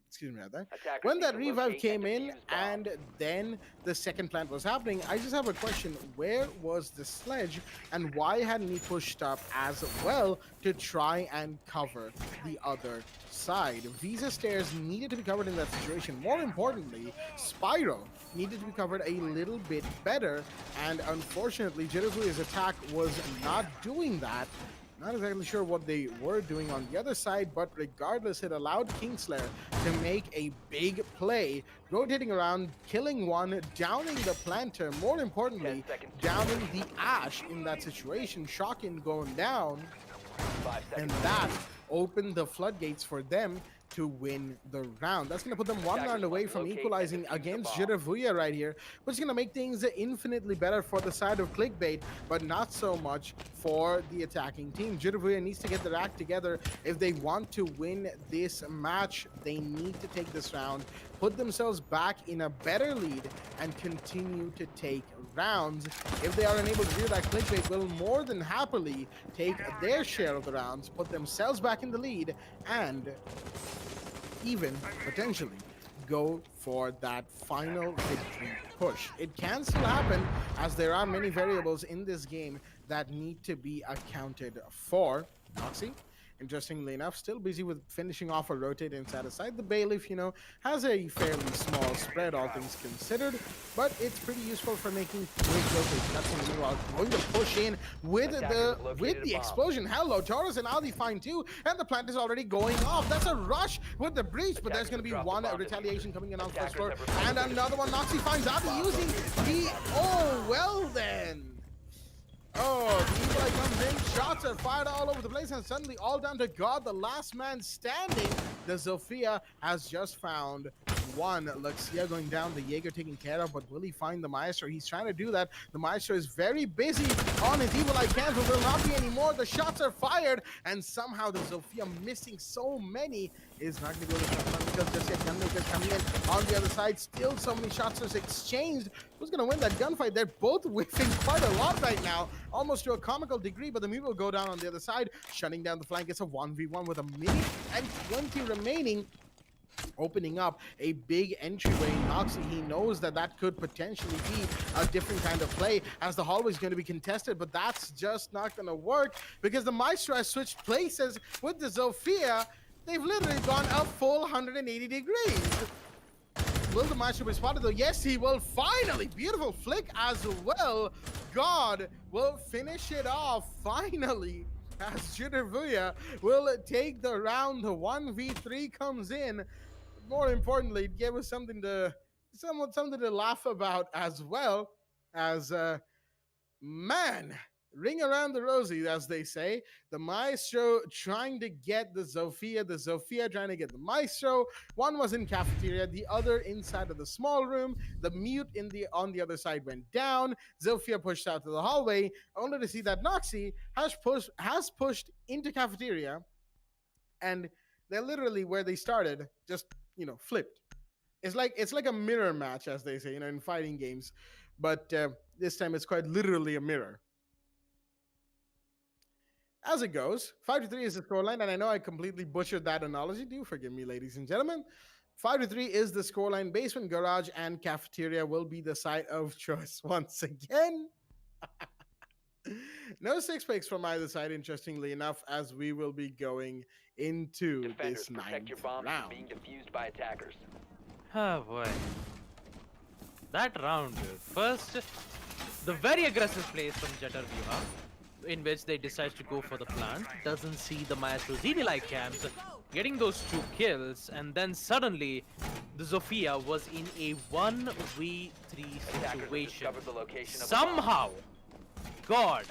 excuse me, when that revive came in and then the second plant was happening, I just have a question. Where was the sledge and why hadn't he pushed up as well to try and cover the other side? Visa stairs needed to be covered in that situation. More importantly, Spyro needed to be covered a little bit better, and unfortunately, Jiravuya's attack was not doing that. Not exactly sure what they were doing on the other side, but regardless, it allowed Kingslayer to make a big play, rotating around, killing one, downing the planter, more importantly, downing the Ash in that situation, Shocking going down, and that opened the floodgates for them to win the round. That's going to put them one round away from equalizing against Jiravuya right here, which is going to make things infinitely better for the side of Clickbait, but not so much for the attacking team. Jiravuya needs to get their act together. If they want to win this match, they need to take this round, put themselves back in a better lead, and continue to take rounds. If they are unable to do that, Clickbait will more than happily take their share of the rounds, put themselves back in the lead, and even potentially go for that final victory push. It can still happen, as there are many variables in this game that need to be accounted for. Noxy, interestingly enough, still busy with finishing off a rotate inside a side. The Bailiff, you know, has a fairly small spread, all things considered, but it's pretty useful for making quick rotates. That's going to meanwhile going to push in with the explosion. Hello, Taurus and Ali find two, and the plant is already going off. That's a rush with the breach, but there's going to be one retaliation coming in on first floor, and another one. Noxy finds Ali using the... Oh, well then. Oh, the Eagle Eye comes in, shots are fired all over the place, and suddenly all down to God, the last man standing. The Zofia has just found one. Luxia going down, the Jaeger taken care of, but will he find the Maestro? He's trying to do that. The Maestro is very busy on his Evil Eye cancel. Will not be anymore. The shots are fired, and somehow the Zofia, missing so many, is not going to go to the front because just yet Gunmaker's coming in on the other side. Still so many shots are exchanged. Who's going to win that gunfight? They're both whiffing quite a lot right now, almost to a comical degree, but the Mute will go down on the other side, shutting down the flank. It's a 1v1 with a minute and 20 remaining, opening up a big entryway. Noxy, he knows that that could potentially be a different kind of play, as the hallway is going to be contested, but that's just not going to work because the Maestro has switched places with the Zofia. They've literally gone a full 180 degrees. Will the Maestro be spotted though? Yes, he will. Finally, beautiful flick as well. God will finish it off finally, as Jittervuya will take the round. The 1v3 comes in. More importantly, it gave us something to laugh about as well, as man, ring around the rosy, as they say. The Maestro trying to get the Zofia trying to get the Maestro. One was in cafeteria, the other inside of the small room. The Mute on the other side went down. Zofia pushed out to the hallway, only to see that Noxy has pushed into cafeteria, and they're literally where they started, just, you know, flipped. It's like a mirror match, as they say, you know, in fighting games, but this time it's quite literally a mirror. As it goes, 5-3 is the scoreline, and I know I completely butchered that analogy. Do forgive me, ladies and gentlemen. 5-3 is the scoreline. Basement, garage, and cafeteria will be the site of choice once again. No six picks from either side, interestingly enough, as we will be going into Defenders, this protect your ninth bombs from round. being defused by attackers. Oh boy. That round, dude. First, the very aggressive plays from Jeter Viva, in which they decide to go for the plant, doesn't see the Maestro ZD-like camps, getting those 2 kills, and then suddenly the Zofia was in a 1v3 Attackers have situation. discovered the location of the bomb. Somehow, God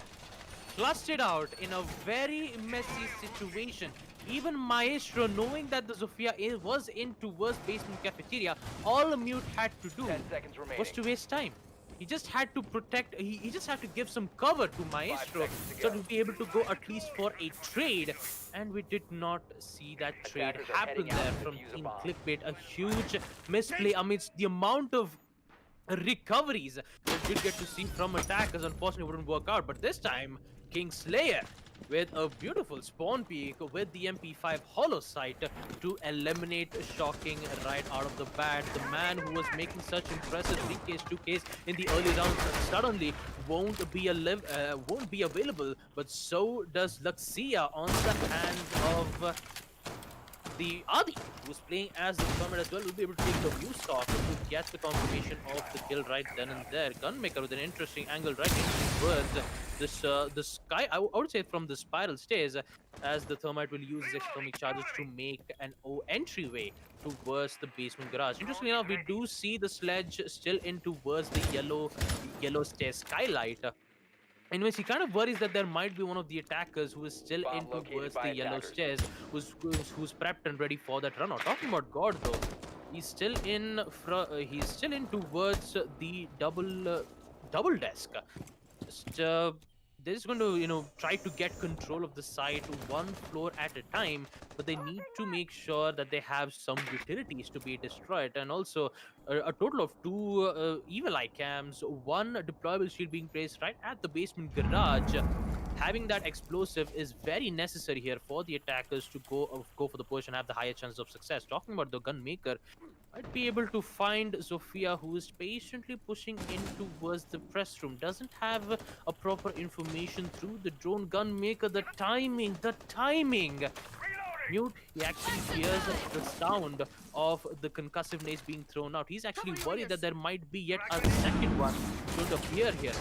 flushed it out in a very messy situation. Even Maestro, knowing that the Zofia was in towards basement cafeteria, all Mute had to do 10 seconds remaining. was to waste time. He just had to protect, he just had to give some cover to Maestro seconds to so go. to be able to go at least for a trade. And we did not see that trade Attackers are happen heading out there to from defuse a Team bomb. Clickbait. A huge misplay amidst the amount of recoveries that we did get to see from attackers. Unfortunately, wouldn't work out. But this time, Kingslayer with a beautiful spawn peek with the MP5 hollow sight to eliminate Shocking right out of the bat. The man who was making such impressive 3Ks, 2Ks in the early rounds suddenly won't be available. But so does Luxia on the hand of the Adi, who's playing as the Summit as well, will be able to take the view stock to get the confirmation of the kill right then and there. Gunmaker with an interesting angle right towards the sky. I would say from the spiral stairs, as the Thermite will use his exothermic charges to make an entryway towards the basement garage. Interestingly enough, we do see the sledge still in towards the yellow stair skylight. In which he kind of worries that there might be one of the attackers who is still Bomb in located towards by the yellow attackers. stairs, who's prepped and ready for that run out. Talking about God though, he's still in towards the double desk. Just they're just going to try to get control of the site one floor at a time, but they need to make sure that they have some utilities to be destroyed, and also a total of 2 evil eye cams, 1 deployable shield being placed right at the basement garage. Having that explosive is very necessary here for the attackers to go for the push and have the higher chance of success. Talking about the gunmaker, might be able to find Zofia, who is patiently pushing in towards the press room. Doesn't have a proper information through the drone. Gunmaker, the timing. Mute, he actually hears the sound of the concussive nades being thrown out. He's actually worried that there might be yet a second one going to appear here.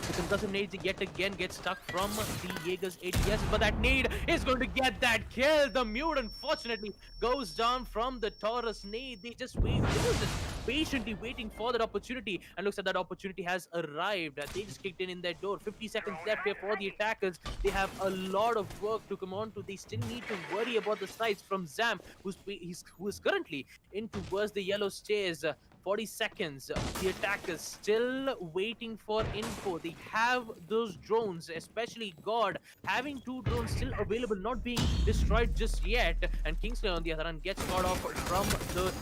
The concussive nades yet again get stuck from the Jaeger's ADS, but that nade is going to get that kill. The Mute, unfortunately, goes down from the Taurus nade. They just wait. They were just patiently waiting for that opportunity, and looks like that opportunity has arrived. They just kicked in their door. 50 seconds left here for the attackers. They have a lot of work to come on to. They still need to worry about the sides from Zam, who is currently in towards the yellow stairs. 40 seconds. The attackers still waiting for info. They have those drones, especially God, having 2 drones still available, not being destroyed just yet. And Kingsley, on the other hand, gets caught off from the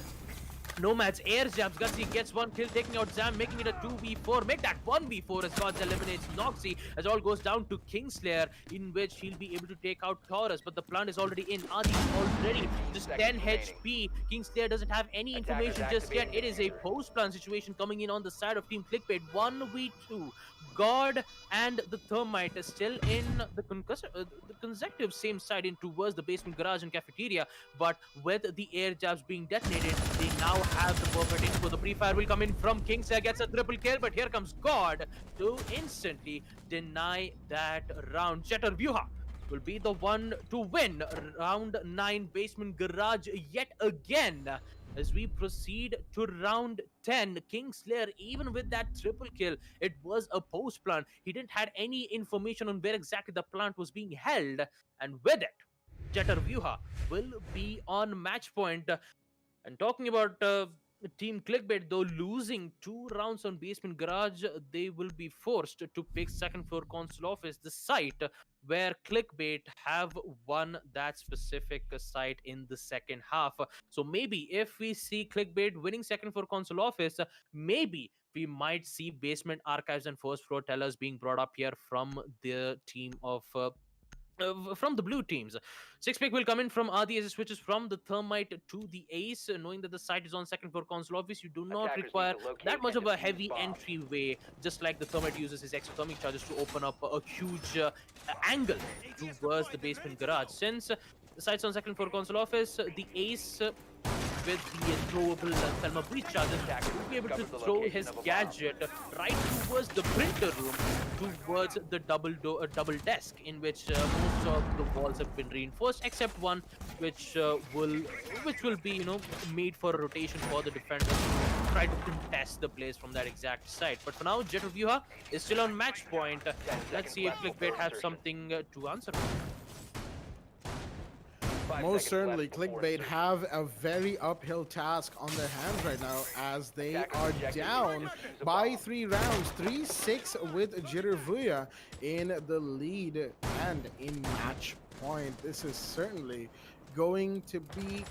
Nomads. Air jabs. Gutsy gets 1 kill, taking out Zam, making it a 2v4. Make that 1v4 as Gods eliminates Noxy, as all goes down to Kingslayer, in which he'll be able to take out Taurus. But the plant is already in. Adi already just 10 HP. Kingslayer doesn't have any information just yet. It is a post-plant situation coming in on the side of Team Clickbait. 1v2. God and the Thermite is still in the consecutive same side in towards the basement garage and cafeteria, but with the air jabs being detonated, they now have the perfect info. The pre-fire will come in from Kingslayer, gets a triple kill, but here comes God to instantly deny that round. Jeter Vyuha will be the one to win round 9 basement garage yet again. As we proceed to round 10, Kingslayer, even with that triple kill, it was a post plant. He didn't had any information on where exactly the plant was being held, and with it, Jeter Vyuha will be on match point. And talking about Team Clickbait, though, losing 2 rounds on Basement Garage, they will be forced to pick second floor console office, the site where Clickbait have won that specific site in the second half. So maybe if we see Clickbait winning second floor console office, maybe we might see basement archives and first floor tellers being brought up here from the team of from the blue teams. Six pick will come in from Adi as it switches from the Thermite to the Ace, knowing that the site is on second floor console office. You do not Attackers need require to locate that much and of a defuse heavy bomb. entryway, just like the Thermite uses his exothermic charges to open up a huge angle towards the basement garage. Since the site's on second floor console office, the Ace with the throwable thermal breach charges will be able to throw his gadget right towards the printer room, towards the double desk, in which most of the walls have been reinforced, except one which will be made for a rotation for the defenders to try to contest the place from that exact site. But for now, Jet of Vyuha is still on match point. Let's see if Clickbait has something to answer. Most certainly, Clickbait have a very uphill task on their hands right now, as they are down by 3 rounds, 3-6 with Jittervuya in the lead and in match point. This is certainly going to be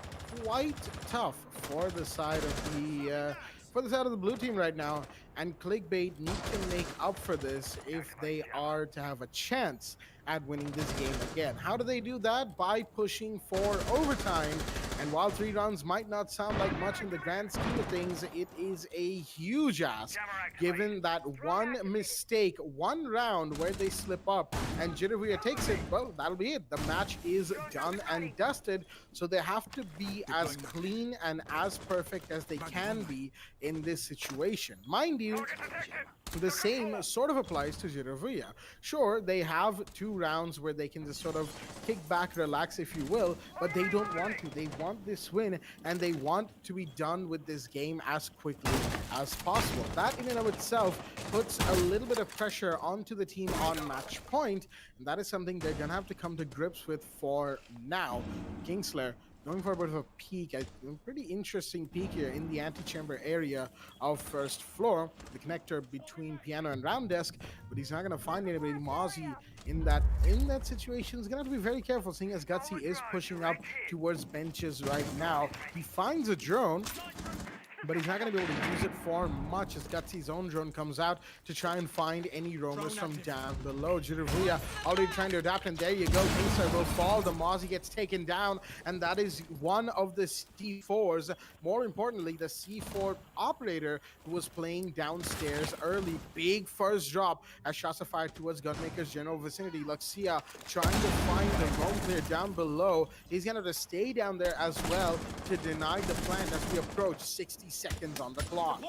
quite tough for the side of the blue team right now, and Clickbait need to make up for this if they are to have a chance at winning this game again. How do they do that? By pushing for overtime. And while 3 rounds might not sound like much in the grand scheme of things, it is a huge ask, given that one mistake, 1 round where they slip up and Jittervuya takes it, well, that'll be it. The match is done and dusted, so they have to be as clean and as perfect as they can be in this situation. Mind you, the same sort of applies to Jittervuya. Sure, they have 2 rounds where they can just sort of kick back, relax, if you will, but they don't want to. They want this win, and they want to be done with this game as quickly as possible. That in and of itself puts a little bit of pressure onto the team on match point, and that is something they're gonna have to come to grips with for now. Kingslayer going for a bit of a peek, a pretty interesting peek here in the antechamber area of first floor, the connector between piano and round desk, but he's not going to find anybody. Mozzie in that situation is going to have to be very careful, seeing as Gutsy is pushing up towards benches right now. He finds a drone, but he's not going to be able to use it for much, as Gutsy's own drone comes out to try and find any roamers from down below. Jittervuya already trying to adapt, and there you go. Kingstar will fall. The Mozzie gets taken down, and that is one of the C4s. More importantly, the C4 operator who was playing downstairs early. Big first drop as shots are fired towards Gunmaker's general vicinity. Luxia trying to find the roam clear down below. He's going to have to stay down there as well to deny the plant as we approach 60 seconds on the clock.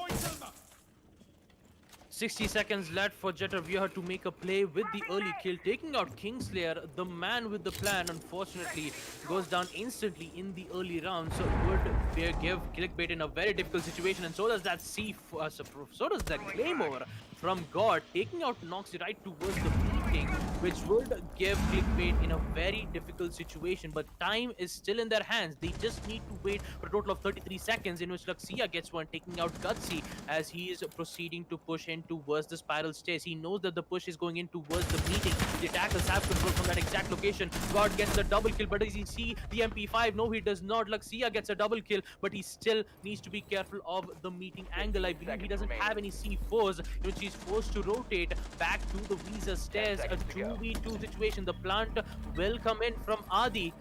60 seconds left for Jet of Vyuha to make a play with the early kill, taking out Kingslayer. The man with the plan, unfortunately, goes down instantly in the early round, so would give Clickbait in a very difficult situation, and so does that so does that Claymore from God, taking out Noxy right towards the meeting, which would give Clickbait in a very difficult situation. But time is still in their hands. They just need to wait for a total of 33 seconds, in which Luxia gets one, taking out Gutsy as he is proceeding to push in towards the spiral stairs. He knows that the push is going in towards the meeting. The attackers have control from that exact location. God gets the double kill, but does he see the MP5? No, he does not. Luxia gets a double kill, but he still needs to be careful of the meeting angle. I believe he doesn't have any C4s, in which he's forced to rotate back to the Visa stairs. A 2v2 situation. The plant will come in from Adi,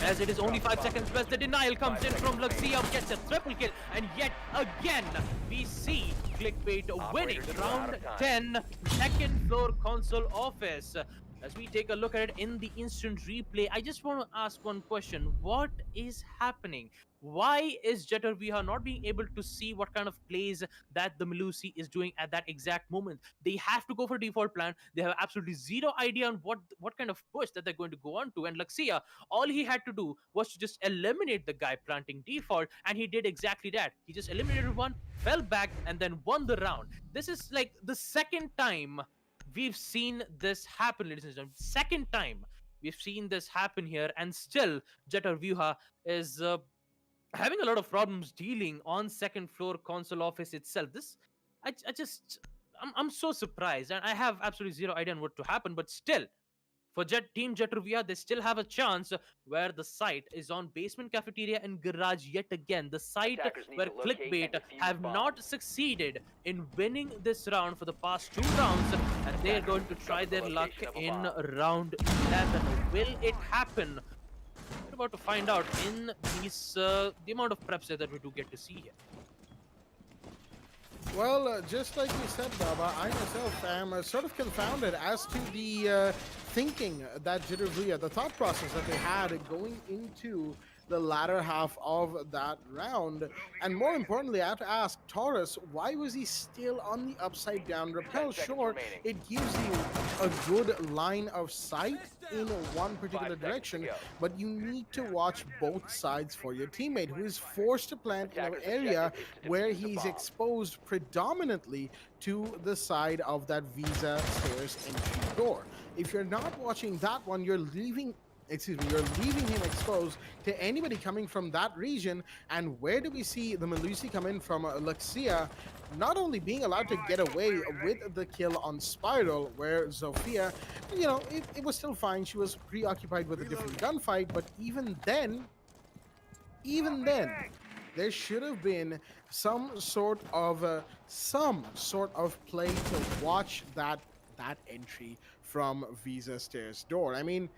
as it is only 5 seconds left. The denial comes in from Luxia, gets a triple kill, and yet again we see Clickbait winning round 10, second floor console office. As we take a look at it in the instant replay, I just want to ask one question. What is happening? Why is Jet of Vyuha not being able to see what kind of plays that the Melusi is doing at that exact moment? They have to go for default plan. They have absolutely zero idea on what kind of push that they're going to go on to. And Luxia, all he had to do was to just eliminate the guy planting default, and he did exactly that. He just eliminated one, fell back, and then won the round. This is like the second time we've seen this happen, ladies and gentlemen. Second time we've seen this happen here, and still Jet of Vyuha is having a lot of problems dealing on second floor console office itself. I'm so surprised, and I have absolutely zero idea on what to happen. But still, for Team Jet of Vyuha, they still have a chance, where the site is on basement cafeteria and garage yet again. The site where Clickbait have not succeeded in winning this round for the past 2 rounds, and they're going to try their luck in round 11. Will it happen? We're about to find out in these the amount of preps that we do get to see here. Well, just like you said, Baba, I myself am sort of confounded as to the thinking that Jittervuya, the thought process that they had going into the latter half of that round. And more importantly, I have to ask Taurus, why was he still on the upside down rappel? 10 seconds Sure, remaining. it gives you a good line of sight in one particular 5 seconds to direction, go. but you need to watch both sides for your teammate, who is forced to plant in an Attacker's area objective is to where defuse the he's bomb. exposed predominantly to the side of that Visa stairs entry door. If you're not watching that one, you're leaving him exposed to anybody coming from that region. And where do we see the Melusi come in from Luxia? Not only being allowed to get away with the kill on Spiral, where Zofia, it was still fine. She was preoccupied with a different gunfight, but even then, there should have been some sort of play to watch that entry from Visa Stairs door. I mean,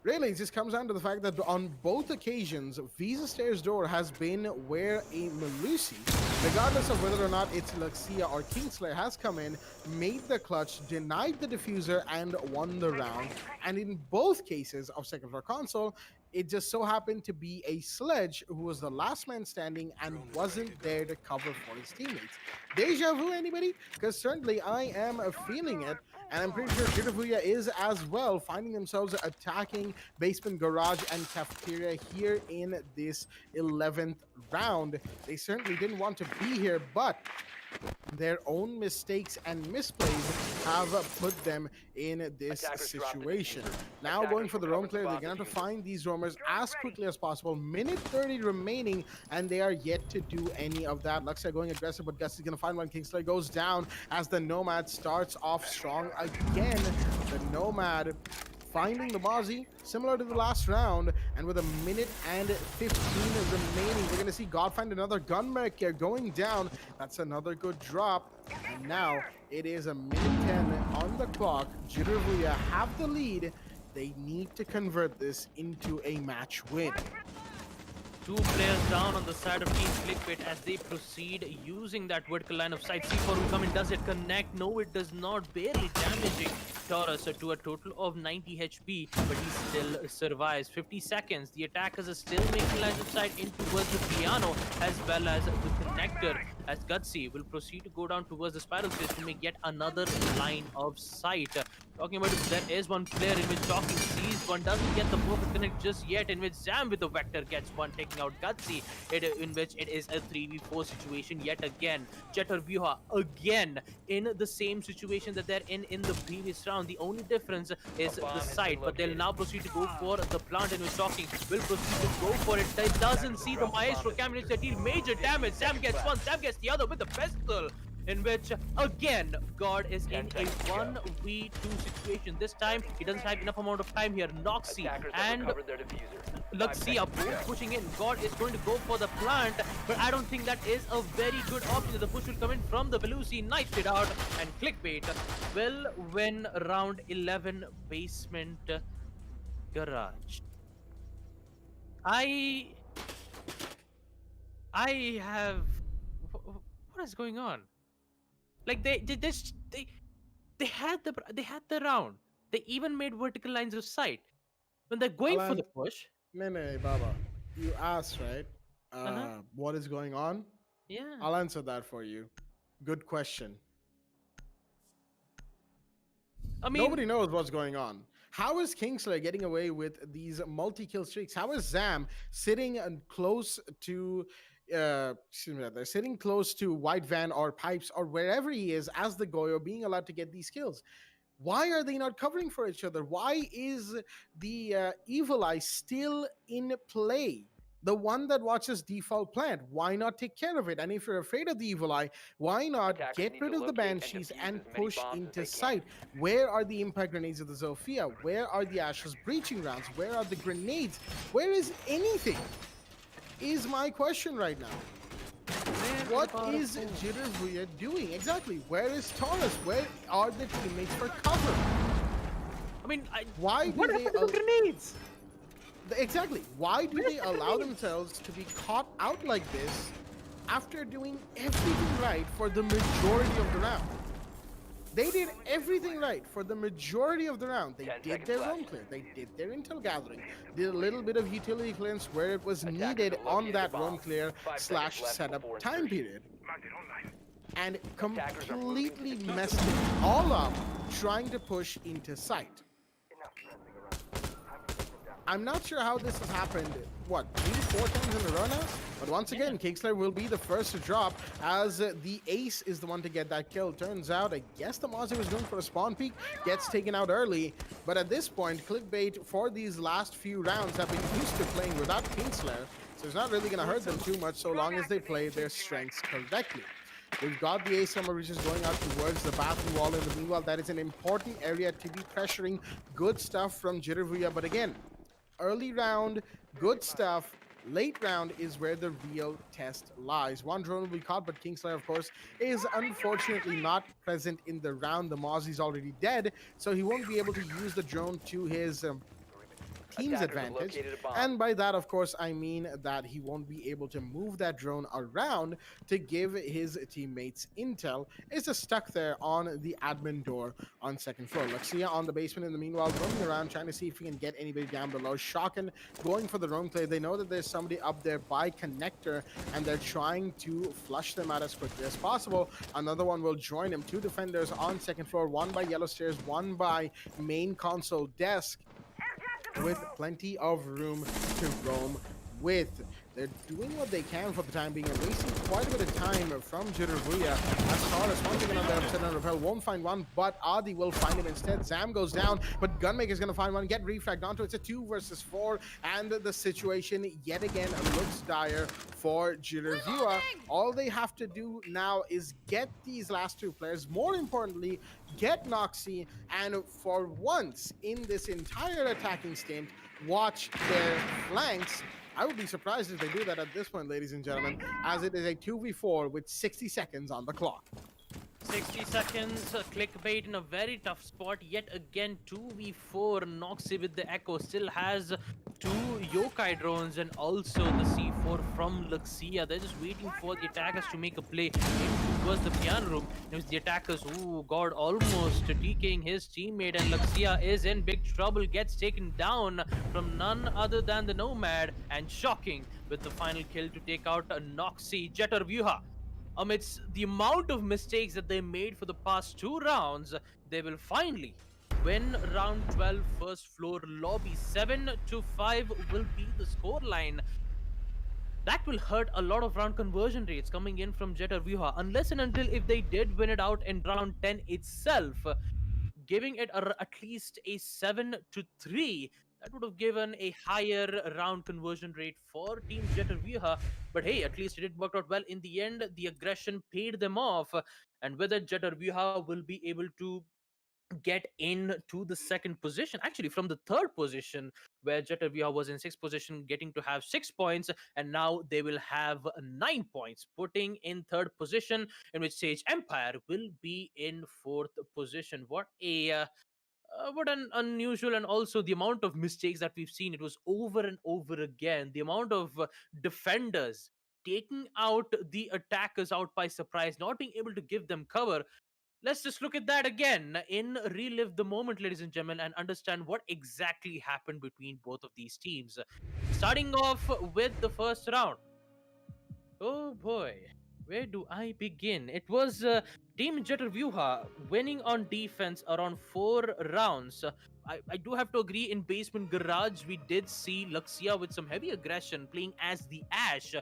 really, it just comes down to the fact that on both occasions, Visa Stairs door has been where a Melusi, regardless of whether or not it's Luxia or Kingslayer, has come in, made the clutch, denied the diffuser, and won the round. And in both cases of second floor console, it just so happened to be a Sledge who was the last man standing and wasn't there to cover for his teammates. Deja vu, anybody? Because certainly I am feeling it. And I'm pretty sure Jittervuya is as well, finding themselves attacking basement, garage, and cafeteria here in this 11th round. They certainly didn't want to be here, but their own mistakes and misplays have put them in this Attackers drop the situation. diffuser. Now Attackers going for the roam recover clear, the they're bomb going to have to diffuser. find these roamers as quickly as possible. Minute 30 remaining, and they are yet to do any of that. Luxia going aggressive, but Gus is going to find one. Kingslayer goes down as the Nomad starts off strong again. The Nomad finding the Mozzie, similar to the last round, and with a minute and 15 remaining, we're going to see God find another gun merc here going down. That's another good drop. And now it is a minute 10 on the clock. Jittervuya have the lead. They need to convert this into a match win. Two players down on the side of Team Clickbait as they proceed using that vertical line of sight. C4 will come in. Does it connect? No, it does not. Barely damaging Taurus to a total of 90 HP, but he still survives. 50 seconds. The attackers are still making lines of sight in towards the piano as well as the connector, as Gutsy will proceed to go down towards the spiral space to make yet another line of sight. Talking about it, there is one player in which Talking sees one, doesn't get the perfect connect just yet, in which Zam with the Vector gets one, taking out Gutsy, in which it is a 3v4 situation yet again. Jittervuya again in the same situation that they're in the previous round. The only difference is the site, but they'll now proceed to go for the plant, in which Talking will proceed to go for it. They doesn't see the Maestro coming to deal major damage. Sam gets one, Sam gets the other with the pistol, in which again God is in a 1v2 situation. This time he doesn't have enough amount of time here. Noxy Attackers have and recovered their diffuser. Luxia both pushing in. God is going to go for the plant, but I don't think that is a very good option. The push will come in from the Belusi, knifed it out, and Clickbait will win round 11 basement garage. I have what is going on? Like they had the round. They even made vertical lines of sight when they're going for the push. No, Baba. You asked, right? Uh-huh. What is going on? Yeah. I'll answer that for you. Good question. I mean, Nobody knows what's going on. How is Kingslayer getting away with these multi-kill streaks? How is Zam sitting close to they're sitting close to White Van or Pipes or wherever he is as the Goyo, being allowed to get these kills? Why are they not covering for each other? Why is the Evil Eye still in play? The one that watches default plant. Why not take care of it? And if you're afraid of the Evil Eye, why not Attackers get need rid to of the locate and Banshees defuse and as many push bombs as into they can. sight? Where are the impact grenades of the Zofia? Where are the Ashes breaching rounds? Where are the grenades? Where is anything? Is my question right now. What is Jittervuya doing? Exactly. Where is Taurus? Where are the teammates for cover? I mean, Why what do they happened to the grenades? exactly? Why do Where's they the allow grenades? themselves to be caught out like this after doing everything right for the majority of the round? They did everything right for the majority of the round. They 10 did seconds their left. roam clear. They did their intel gathering. Did a little bit of utility clearance where it was Attackers needed have on located that the roam bomb. clear 5 slash seconds left setup before time insertion. period. And Attackers are moving to completely the messed it all up trying to push into sight. I'm not sure how this has happened, what, 3-4 times in a row now? But once again, Kingslayer will be the first to drop as the ace is the one to get that kill. Turns out, I guess the Mozzie was going for a spawn peek, gets taken out early. But at this point, clickbait for these last few rounds have been used to playing without Kingslayer, so it's not really going to hurt them too much so long as they play their strengths correctly. We've got the ace summer which is going out towards the bathroom wall. In the meanwhile, that is an important area to be pressuring. Good stuff from Jittervuya, but again, early round, good stuff. Late round is where the real test lies. One drone will be caught, but Kingslayer, of course, is unfortunately not present in the round. The Mozzie's already dead, so he won't be able to use the drone to his team's Attackers have advantage. located a bomb. And by that, of course, I mean that he won't be able to move that drone around to give his teammates intel. It's just stuck there on the admin door on second floor. Luxia on the basement in the meanwhile, roaming around, trying to see if he can get anybody down below. Shockin going for the roam play. They know that there's somebody up there by connector, and they're trying to flush them out as quickly as possible. Another one will join him. Two defenders on second floor, one by yellow stairs, one by main console desk, with plenty of room to roam with. They're doing what they can for the time being and wasting quite a bit of time from Jittervuya. As Taurus once again on the upset and repel won't find one, but Adi will find him instead. Zam goes down, but Gunmaker's gonna find one, get refragged onto it. It's a 2 versus 4, and the situation yet again looks dire for Jittervuya. All they have to do now is get these last two players, more importantly, get Noxy, and for once in this entire attacking stint, watch their flanks. I would be surprised if they do that at this point, ladies and gentlemen, as it is a 2v4 with 60 seconds on the clock. 60 seconds, clickbait in a very tough spot. Yet again, 2v4. Noxy with the Echo still has 2 Yokai drones and also the C4 from Luxia. They're just waiting for the attackers to make a play towards the piano room. It was the attackers who got almost TKing his teammate, and Luxia is in big trouble. Gets taken down from none other than the Nomad, and shocking with the final kill to take out a Noxy. Jittervuya, amidst the amount of mistakes that they made for the past 2 rounds, they will finally win round 12 first floor lobby. 7-5 will be the scoreline. That will hurt a lot of round conversion rates coming in from Jittervuya, unless and until if they did win it out in round 10 itself, giving it at least a 7-3. That would have given a higher round conversion rate for Team Jittervuya. But hey, at least it did work out well in the end. The aggression paid them off. And with it, Jittervuya will be able to get into the second position, actually from the third position, where Jittervuya was in 6th position, getting to have 6 points, and now they will have 9 points, putting in third position, in which Sage Empire will be in 4th position. What an unusual, and also the amount of mistakes that we've seen. It was over and over again. The amount of defenders taking out the attackers out by surprise, not being able to give them cover. Let's just look at that again in Relive the Moment, ladies and gentlemen, and understand what exactly happened between both of these teams. Starting off with the first round. Oh boy, where do I begin? It was Team Jittervuya winning on defense around 4 rounds. I do have to agree, in Basement Garage, we did see Luxia with some heavy aggression, playing as the Ash,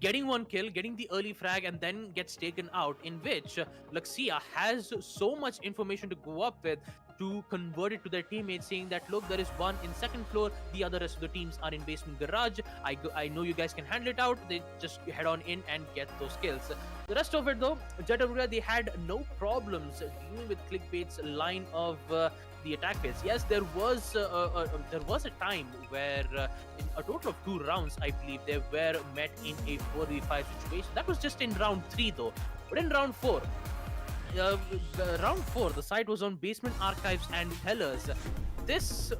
getting 1 kill, getting the early frag, and then gets taken out, in which Luxia has so much information to go up with to convert it to their teammates, saying that, look, there is one in second floor, the other rest of the teams are in basement garage. I know you guys can handle it out. They just head on in and get those kills. The rest of it, though, Jittervuya, they had no problems dealing with Clickbait's line of the attack phase. Yes, there was a time where in a total of 2 rounds, I believe, they were met in a 4v5 situation. That was just in round 3, though. But in round 4, round 4, the site was on Basement Archives and Tellers. This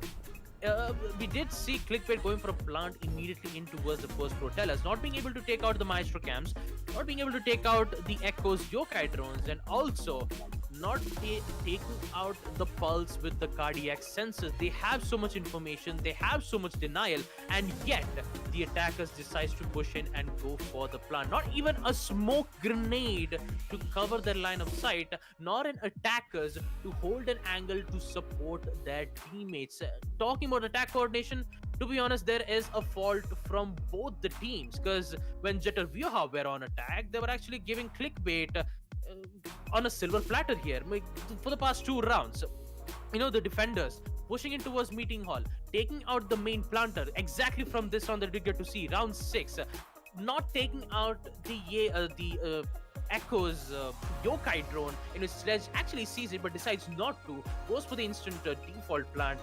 we did see Clickbait going for a plant immediately in towards the first pro Tellers, not being able to take out the Maestro cams, not being able to take out the Echoes Yokai drones, and also not taking out the pulse with the cardiac sensors. They have so much information, they have so much denial, and yet the attackers decides to push in and go for the plant. Not even a smoke grenade to cover their line of sight, nor an attackers to hold an angle to support their teammates. Talking about attack coordination, to be honest, there is a fault from both the teams, because when Jeter Vioha were on attack, they were actually giving Clickbait on a silver platter here for the past 2 rounds. You know, the defenders pushing in towards meeting hall, taking out the main planter exactly from this round that we get to see round 6, not taking out the Echo's Yokai drone in his sledge, actually sees it but decides not to, goes for the instant default plant.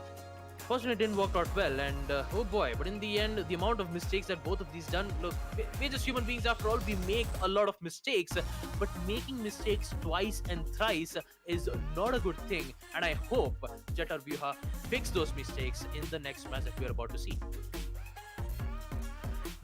Fortunately, it didn't work out well, and oh boy, but in the end, the amount of mistakes that both of these done, look, we're just human beings after all. We make a lot of mistakes, but making mistakes twice and thrice is not a good thing, and I hope Jetar Vyuha fix those mistakes in the next match that we're about to see.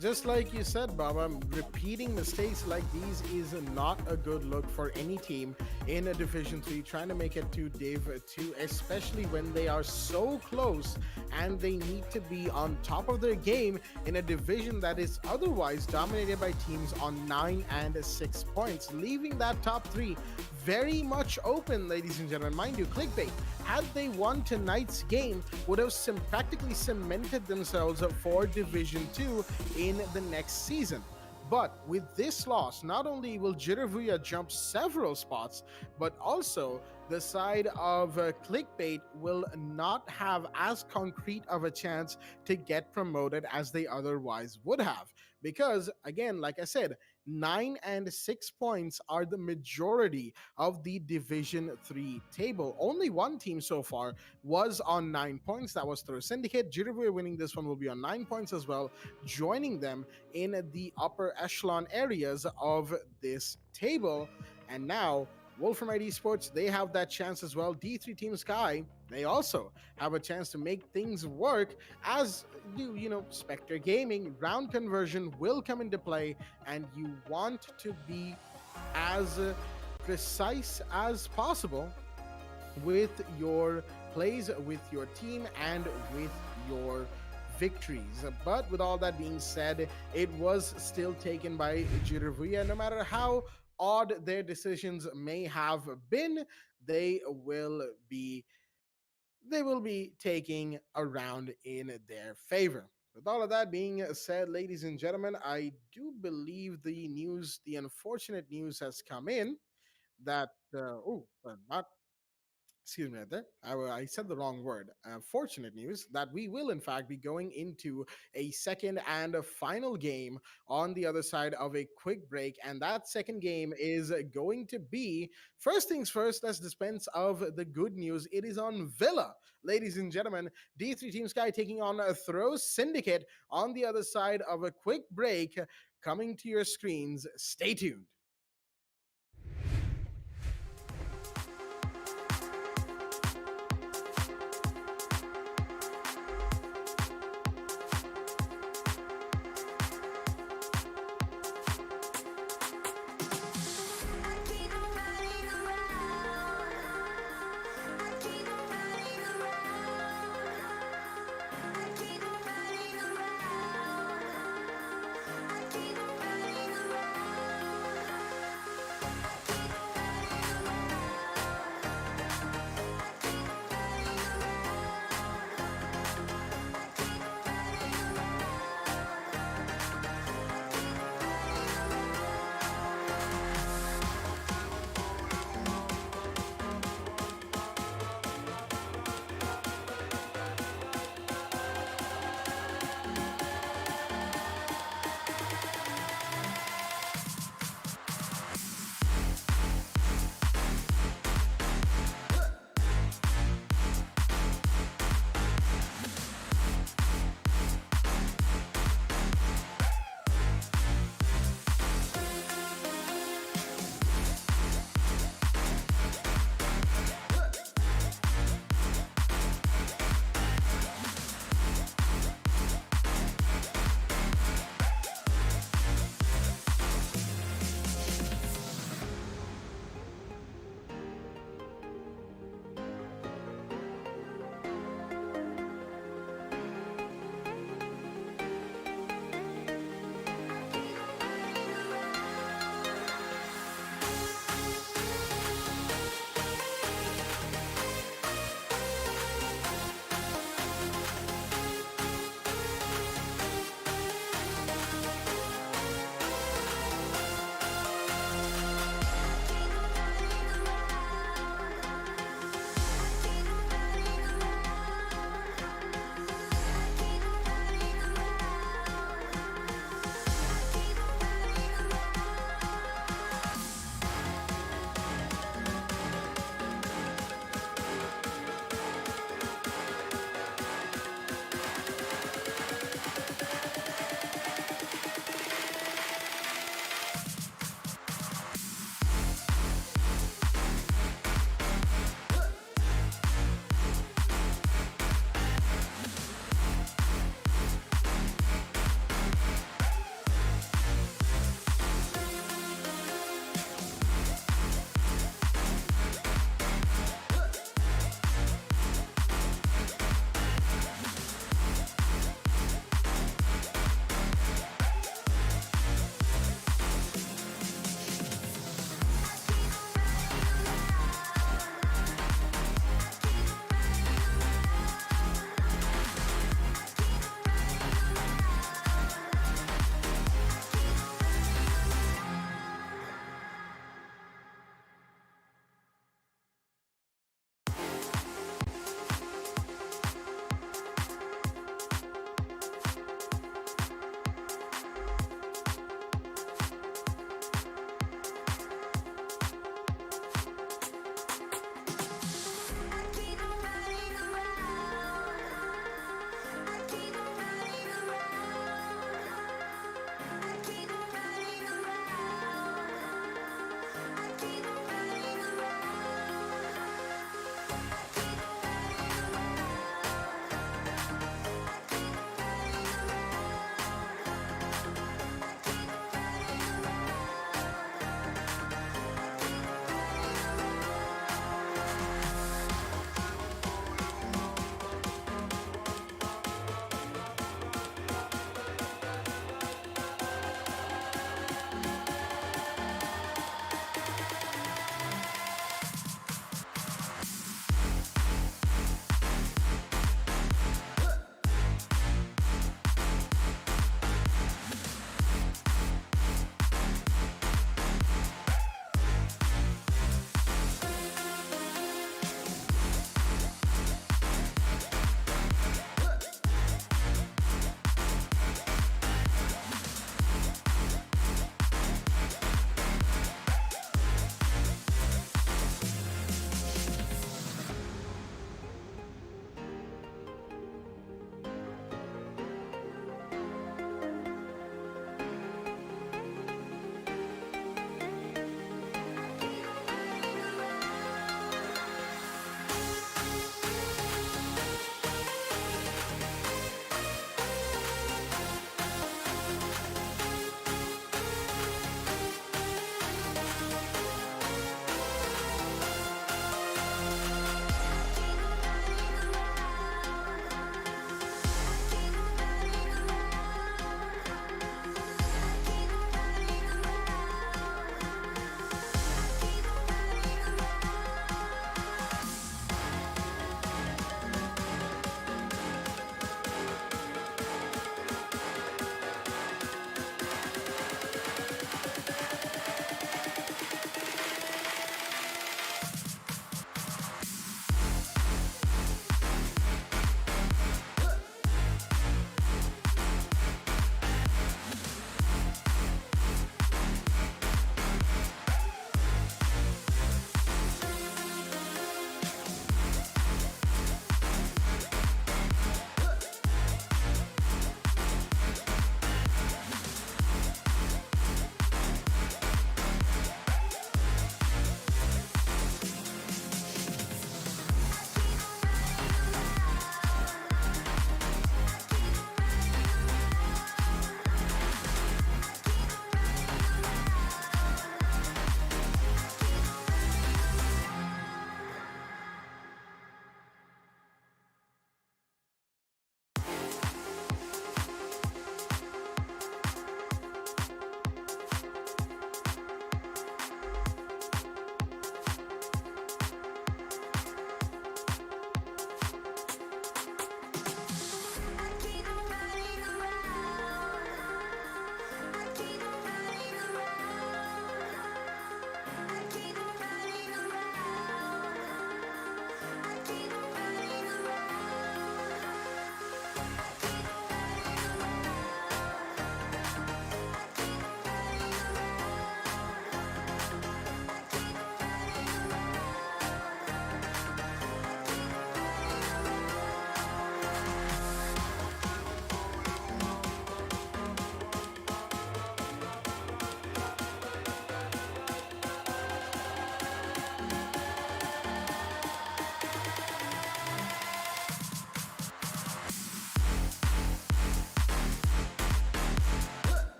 Just like you said, Baba, repeating mistakes like these is not a good look for any team in a Division 3 trying to make it to Div 2, especially when they are so close and they need to be on top of their game in a division that is otherwise dominated by teams on 9 and 6 points, leaving that top 3 very much open, ladies and gentlemen. Mind you, Clickbait, had they won tonight's game, would have practically cemented themselves for Division 2 in the next season. But with this loss, not only will Jiravuya jump several spots, but also the side of Clickbait will not have as concrete of a chance to get promoted as they otherwise would have. Because, again, like I said, 9 and 6 points are the majority of the Division 3 table. Only one team so far was on 9 points. That was through Syndicate. Jiravuya winning this one will be on 9 points as well, joining them in the upper echelon areas of this table. And now Wolframite Esports, they have that chance as well. D3 Team Sky, they also have a chance to make things work, as do, Spectre Gaming. Round conversion will come into play, and you want to be as precise as possible with your plays, with your team, and with your victories. But with all that being said, it was still taken by Jiravuya. No matter how odd their decisions may have been, they will be taking a round in their favor. With all of that being said, ladies and gentlemen, I do believe the unfortunate news has come in that not excuse me right there. I said the wrong word. Fortunate news that we will, in fact, be going into a second and a final game on the other side of a quick break. And that second game is going to be, first things first, let's dispense of the good news. It is on Villa, ladies and gentlemen. D3 Team Sky taking on Throw Syndicate on the other side of a quick break. Coming to your screens. Stay tuned.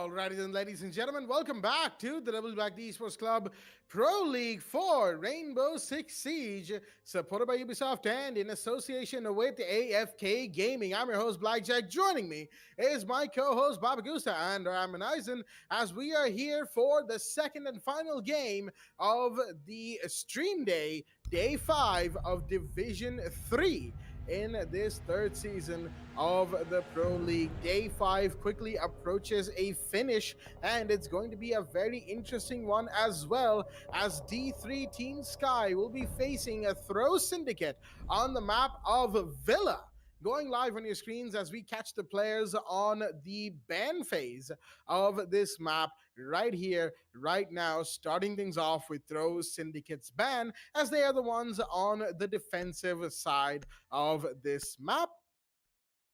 Alrighty then, ladies and gentlemen, welcome back to the WD BLACK Esports Club Pro League 4 Rainbow Six Siege, supported by Ubisoft and in association with AFK Gaming. I'm your host, Blackjack. Joining me is my co-host, Babagusa and Raman Eisen, as we are here for the second and final game of the stream day, day 5 of Division 3. In this third season of the Pro League. Day 5 quickly approaches a finish, and it's going to be a very interesting one as well, as D3 Team Sky will be facing a Throw Syndicate on the map of Villa. Going live on your screens as we catch the players on the ban phase of this map right here, right now, starting things off with Throw Syndicate's ban, as they are the ones on the defensive side of this map.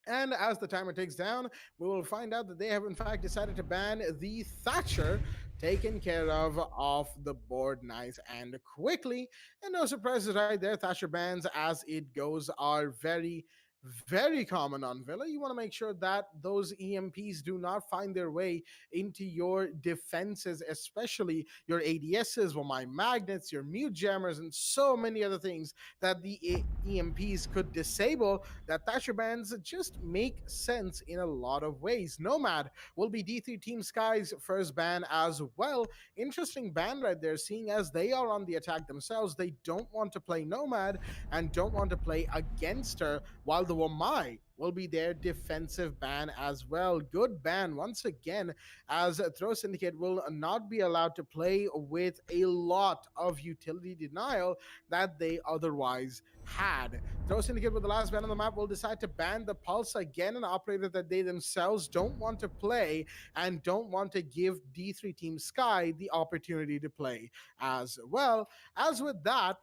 And as the timer ticks down, we will find out that they have in fact decided to ban the Thatcher, taken care of off the board nice and quickly. And no surprises right there, Thatcher bans as it goes are very common on Villa. You want to make sure that those EMPs do not find their way into your defenses, especially your ADSs, well, my magnets, your mute jammers, and so many other things that the EMPs could disable. That Thatcher bans just make sense in a lot of ways. Nomad will be D3 Team Sky's first ban as well. Interesting ban right there, seeing as they are on the attack themselves. They don't want to play Nomad and don't want to play against her, while the Wamai will be their defensive ban as well. Good ban once again, as Throw Syndicate will not be allowed to play with a lot of utility denial that they otherwise had. Throw Syndicate, with the last ban on the map, will decide to ban the Pulse again, an operator that they themselves don't want to play and don't want to give D3 Team Sky the opportunity to play as well. As with that,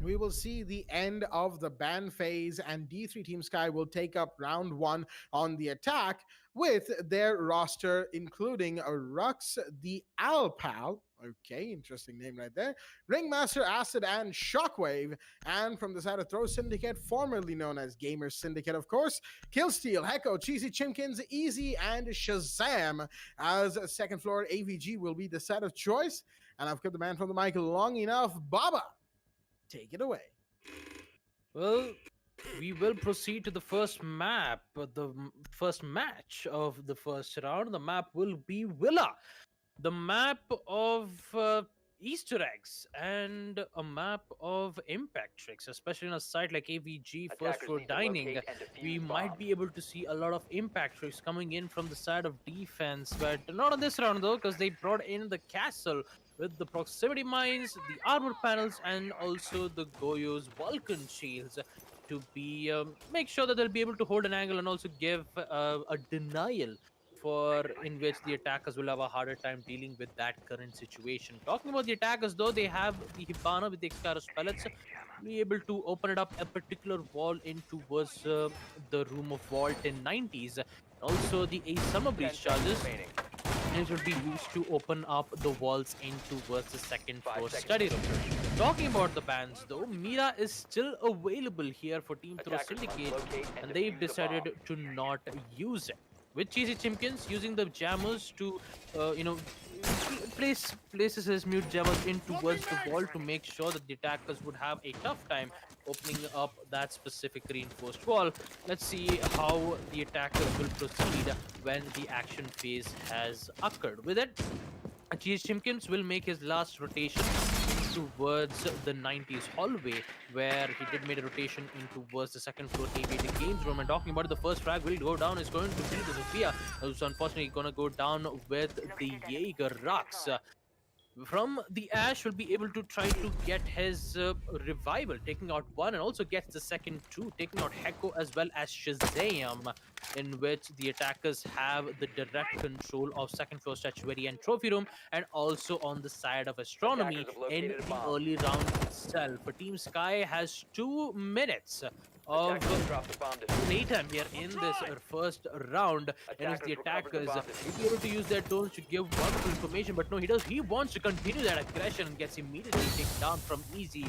we will see the end of the ban phase, and D3 Team Sky will take up round 1 on the attack with their roster, including Rux, the Alpal. Okay, interesting name right there. Ringmaster, Acid, and Shockwave. And from the side of Throw Syndicate, formerly known as Gamer Syndicate, of course, Killsteel, Hecko, Cheesy Chimkins, Easy, and Shazam. As second floor AVG will be the set of choice. And I've kept the man from the mic long enough. Baba, take it away. Well, we will proceed to the first map, the first match of the first round. The map will be Villa, the map of Easter eggs and a map of impact tricks, especially on a site like AVG First Floor Dining. We might be able to see a lot of impact tricks coming in from the side of defense, but not on this round though, because they brought in the castle with the proximity mines, the armor panels, and also the Goyo's Vulcan shields to be make sure that they'll be able to hold an angle and also give a denial for in which the attackers will have a harder time dealing with that current situation. Talking about the attackers though, they have the Hibana with the Excaros pellets, be able to open it up a particular wall in towards the room of Vault in 90s. Also the Ace Summer Breach charges, and it will be used to open up the walls in towards the second floor study room. Talking about the bans though, Mira is still available here for Team Throw Syndicate, and they've decided to not use it. With Cheesy Chimkins using the jammers to, places his mute jammers in towards the wall to make sure that the attackers would have a tough time opening up that specific reinforced wall. Let's see how the attackers will proceed when the action phase has occurred. With it, Cheesy Chimkins will make his last rotation towards the 90s hallway, where he did make a rotation in towards the second floor AVD games room. And talking about it, the first frag will go down is going to be the Sophia, who's unfortunately going to go down with the Jaeger Rux. From the Ash will be able to try to get his revival, taking out one, and also gets the second two, taking out Hecko as well as Shazam, in which the attackers have the direct control of second floor statuary and trophy room, and also on the side of astronomy in the early round itself. For Team Sky has 2 minutes of playtime here in this first round, and as the attackers will be able to use their turns to give wonderful information, but no, he wants to continue that aggression and gets immediately taken down from Easy's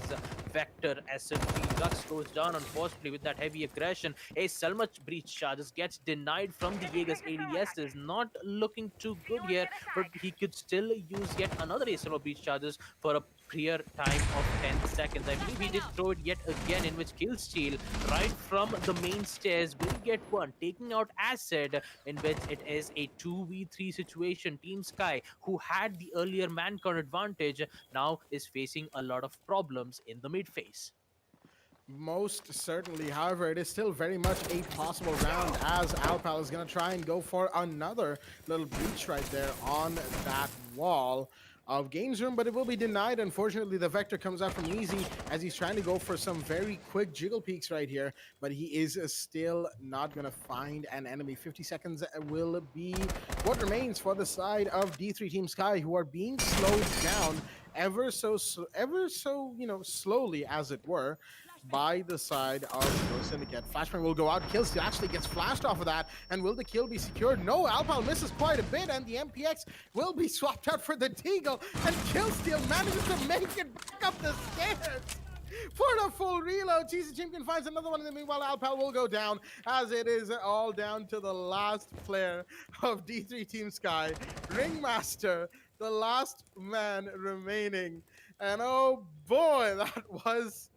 Vector SMG. Lux goes down unfortunately with that heavy aggression. A Selma breach charges, gets denied from the Jaeger's ADS. Is not looking too good here, but he could still use yet another assault of breach charges for a prior time of 10 seconds. I believe he did throw it yet again, in which Killsteel right from the main stairs will get one, taking out Acid, in which it is a 2v3 situation. Team Sky, who had the earlier man count advantage, now is facing a lot of problems in the mid phase. Most certainly. However, it is still very much a possible round as Alpal is going to try and go for another little breach right there on that wall of Games Room, but it will be denied. Unfortunately, the Vector comes out from Easy as he's trying to go for some very quick jiggle peeks right here, but he is still not going to find an enemy. 50 seconds will be what remains for the side of D3 Team Sky, who are being slowed down ever so slowly, as it were, by the side of the Syndicate. Flashbang will go out. Killsteel actually gets flashed off of that. And will the kill be secured? No, Alpal misses quite a bit, and the MPX will be swapped out for the Deagle. And Killsteel manages to make it back up the stairs for the full reload. Cheesy Chimkin finds another one in the meanwhile. Alpal will go down, as it is all down to the last player of D3 Team Sky. Ringmaster, the last man remaining. And oh boy, that was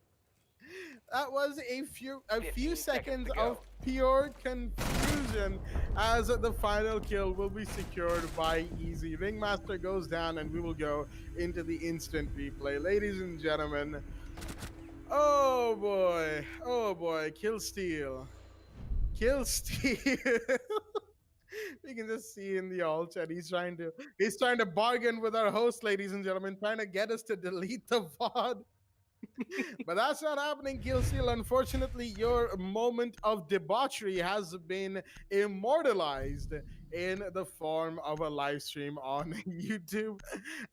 a few seconds of pure confusion, as the final kill will be secured by Easy. Ringmaster goes down, and we will go into the instant replay. Ladies and gentlemen, oh boy, Killsteel. We can just see in the alt chat he's trying to bargain with our host, ladies and gentlemen, trying to get us to delete the VOD. But that's not happening, Killsteel. Unfortunately, your moment of debauchery has been immortalized in the form of a live stream on YouTube.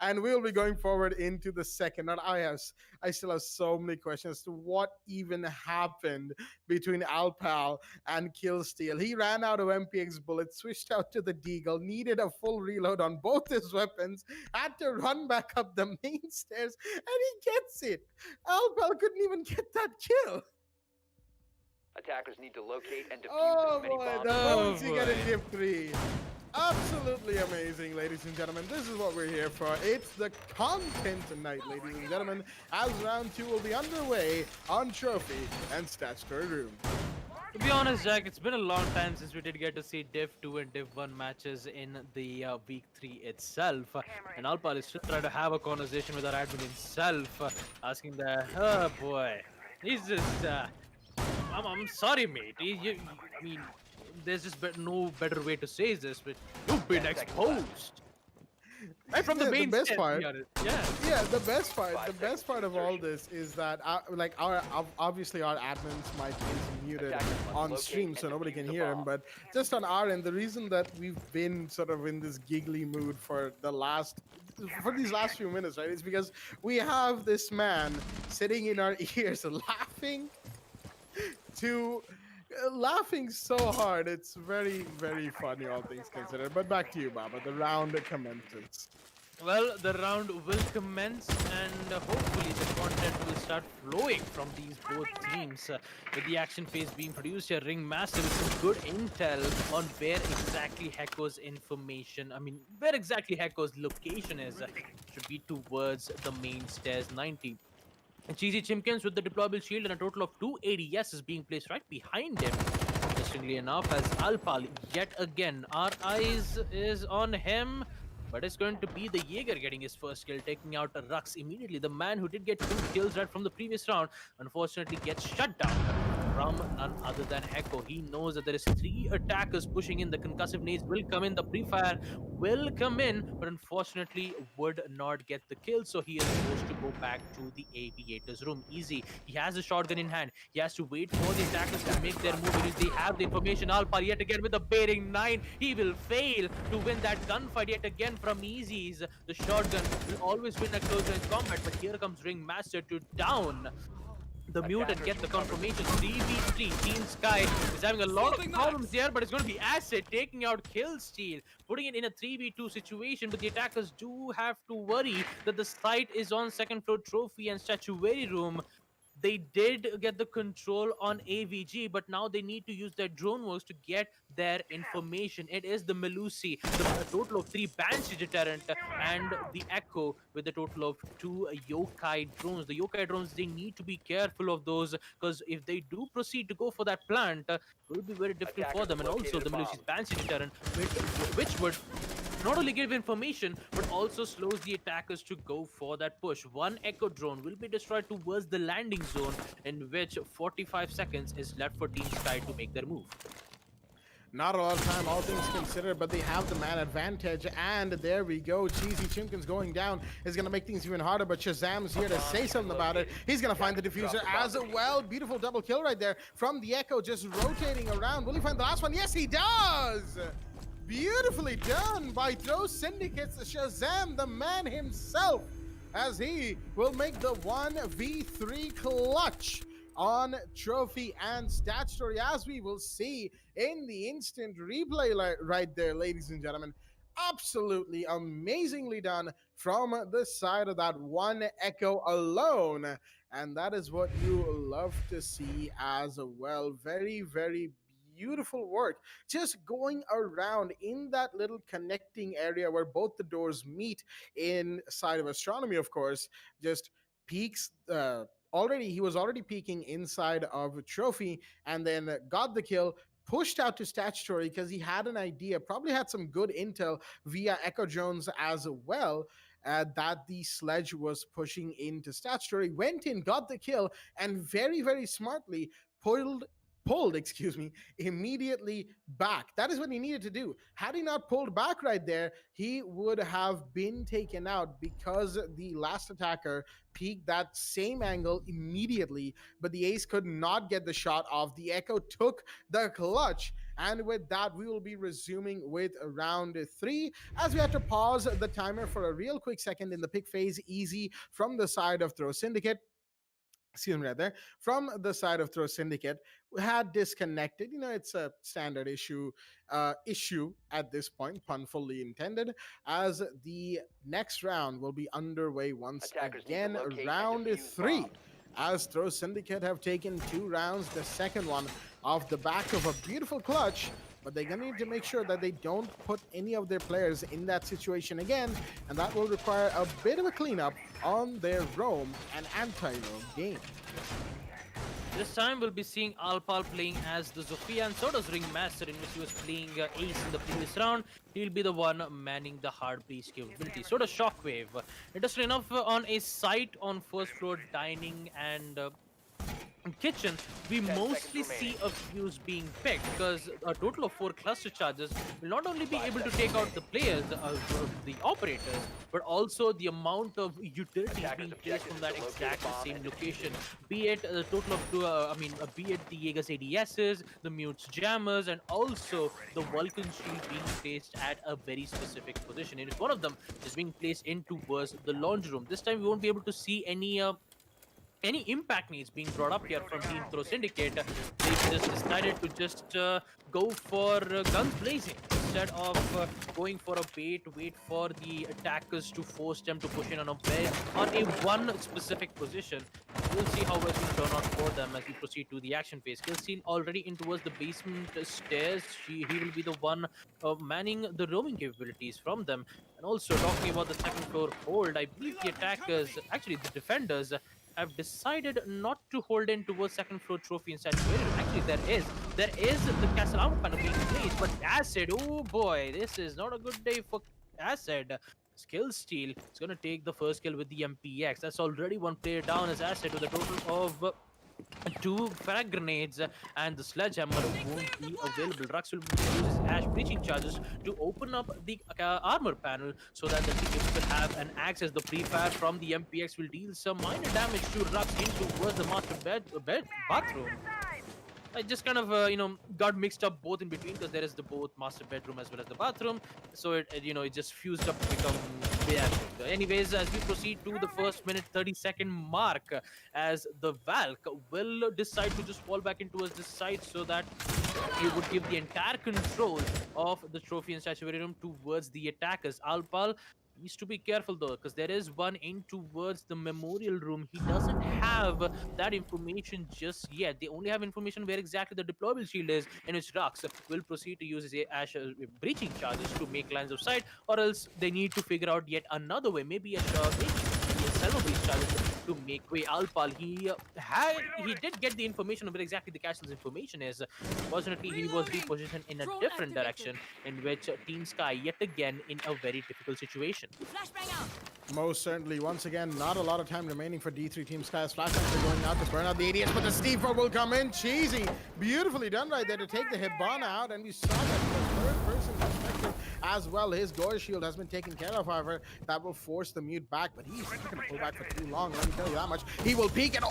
And we'll be going forward into the second. And I still have so many questions as to what even happened between Alpal and Killsteel. He ran out of MPX bullets, switched out to the Deagle, needed a full reload on both his weapons, had to run back up the main stairs, and he gets it. Alpal couldn't even get that kill. Attackers need to locate and defuse Oh as many boy, bombs. the moments you get in boy. Div 3. Absolutely amazing, ladies and gentlemen. This is what we're here for. It's the content night, ladies and gentlemen, as round 2 will be underway on Trophy and Statutory Room. To be honest, Jack, it's been a long time since we did get to see Div 2 and Div 1 matches in the Week 3 itself. And Alpal is still trying to have a conversation with our admin himself, asking the, oh boy, he's just, I'm sorry, mate. I mean, there's just no better way to say this, but you've been exposed. Right from the Yeah, main the best step, part. yeah. The best part of all this is that obviously our admins mic is muted on stream, so nobody can hear him. But just on our end, the reason that we've been sort of in this giggly mood for these last few minutes, right, is because we have this man sitting in our ears laughing so hard. It's very, very funny, all things considered. But back to you, Baba. The round commences. Well, the round will commence, and hopefully the content will start flowing from these both teams. With the action phase being produced here, Ringmaster with some good intel on where exactly Hecko's location is. Should be towards the main stairs 90. And Cheesy Chimkins with the deployable shield, and a total of 2 ADS is being placed right behind him. Interestingly enough, as Alpal yet again, our eyes is on him. But it's going to be the Jaeger getting his first kill, taking out Rux immediately. The man who did get 2 kills right from the previous round, unfortunately gets shut down from none other than Hecko. He knows that there is 3 attackers pushing in. The concussive nades will come in, the pre-fire will come in, but unfortunately would not get the kill. So he is forced to go back to the aviator's room. Easy. He has a shotgun in hand. He has to wait for the attackers to make their move because they have the information. Alpar yet again with a baiting 9. He will fail to win that gunfight yet again from Easy's. The shotgun will always win a close range combat, but here comes Ringmaster to down the mute and get the confirmation. 3v3. Team Sky is having a lot of problems here, but it's going to be Acid taking out Killsteel, putting it in a 3v2 situation. But the attackers do have to worry that the site is on second floor Trophy and Statuary Room. They did get the control on AVG, but now they need to use their drone works to get their information. It is the Melusi, a total of 3 Banshee deterrent, and the Echo with a total of 2 Yokai drones. The Yokai drones, they need to be careful of those, because if they do proceed to go for that plant, it will be very difficult for Attackers them. have And also located the a bomb. Melusi's Banshee deterrent, which would not only give information but also slows the attackers to go for that push. One Echo drone will be destroyed towards the landing zone, in which 45 seconds is left for Team Sky to make their move. Not a lot of time, all things considered, but they have the man advantage, and there we go. Cheesy Chimkins going down is going to make things even harder, but Shazam's here to say something about it. He's going to find the diffuser as well. Beautiful double kill right there from the Echo, just rotating around. Will he find the last one? Yes, he does! Beautifully done by Throw Syndicate's Shazam, the man himself, as he will make the 1v3 clutch on Trophy and Stat Story, as we will see in the instant replay right there, ladies and gentlemen. Absolutely amazingly done from the side of that one Echo alone. And that is what you love to see as well. Very, very beautiful work, just going around in that little connecting area where both the doors meet inside of Astronomy, of course. Just peaks he was already peeking inside of Trophy, and then got the kill, pushed out to Statutory because he had an idea, probably had some good intel via Echo Jones as well, that the sledge was pushing into Statutory, went in, got the kill, and very, very smartly pulled immediately back. That is what he needed to do. Had he not pulled back right there, he would have been taken out, because the last attacker peeked that same angle immediately, but the ace could not get the shot off. The Echo took the clutch, and with that, we will be resuming with round 3, as we have to pause the timer for a real quick second in the pick phase. Easy from the side of Throw Syndicate. Excuse me, right there. From the side of Throw Syndicate, had disconnected. It's a standard issue at this point, pun fully intended, as the next round will be underway once Attackers need to again. locate and Round defuse 3, bombs. as Throw Syndicate have taken 2 rounds, the second one off the back of a beautiful clutch. But they're going to need to make sure that they don't put any of their players in that situation again, and that will require a bit of a cleanup on their roam and anti-roam game. This time we'll be seeing Alpal playing as the Zofia, and so does Ringmaster, in which he was playing Ace in the previous round. He'll be the one manning the hard breach capability. So does Shockwave. Interesting enough, on a site on first floor dining and kitchen, we mostly see a fuse being picked, because a total of 4 cluster charges will not only be able to take out the players, the operators, but also the amount of utilities being placed from that exact same location. Be it a total of be it the Jaeger's ADSs, the Mute's jammers, and also the Vulcan shield being placed at a very specific position. It is one of them is being placed in towards the laundry room. This time we won't be able to see any impact needs being brought up here from Team Throw Syndicate. They just decided to just go for guns blazing instead of going for a bait, wait for the attackers to force them to push in on a one specific position. We'll see how it's going to turn out for them as we proceed to the action phase. Killseen already in towards the basement stairs. He will be the one manning the roaming capabilities from them. And also talking about the second floor hold, I believe the attackers, actually the defenders, have decided not to hold in towards second floor Trophy instead. Actually, there is the castle armor panel being placed, but Acid, oh boy, this is not a good day for Acid. Skill steal is going to take the first kill with the MPX. That's already one player down as Acid with a total of 2 frag grenades, and the sledgehammer won't be available. Rux will use his ash breaching charges to open up the armor panel so that the team will have an access. The pre-fire from the MPX will deal some minor damage to Rux in towards the master bathroom. I just kind of got mixed up both in between, because there is the both master bedroom as well as the bathroom, so it just fused up to become bad. Anyways, as we proceed to the first minute 30-second mark, as the Valk will decide to just fall back into this site so that he would give the entire control of the Trophy and Statuary room towards the attackers. Alpal Needs to be careful though, because there is one in towards the memorial room. He doesn't have that information just yet. They only have information where exactly the deployable shield is, in which Rux will proceed to use his Ash breaching charges to make lines of sight, or else they need to figure out yet another way. Maybe maybe a Selva breach charges to make way. Alpal, he did get the information of where exactly the castle's information is. Fortunately, he was repositioned in a different direction, in which Team Sky yet again in a very difficult situation. Most certainly. Once again, not a lot of time remaining for D3 Team Sky's flashbangs are going out to burn out the ADS, but the Steeper will come in. Cheesy. Beautifully done right there to take the Hibana out, and we saw that from the third person perspective as well. His Gore Shield has been taken care of, however. That will force the Mute back, but he's not going to pull back for too long, let me tell you that much. He will peek and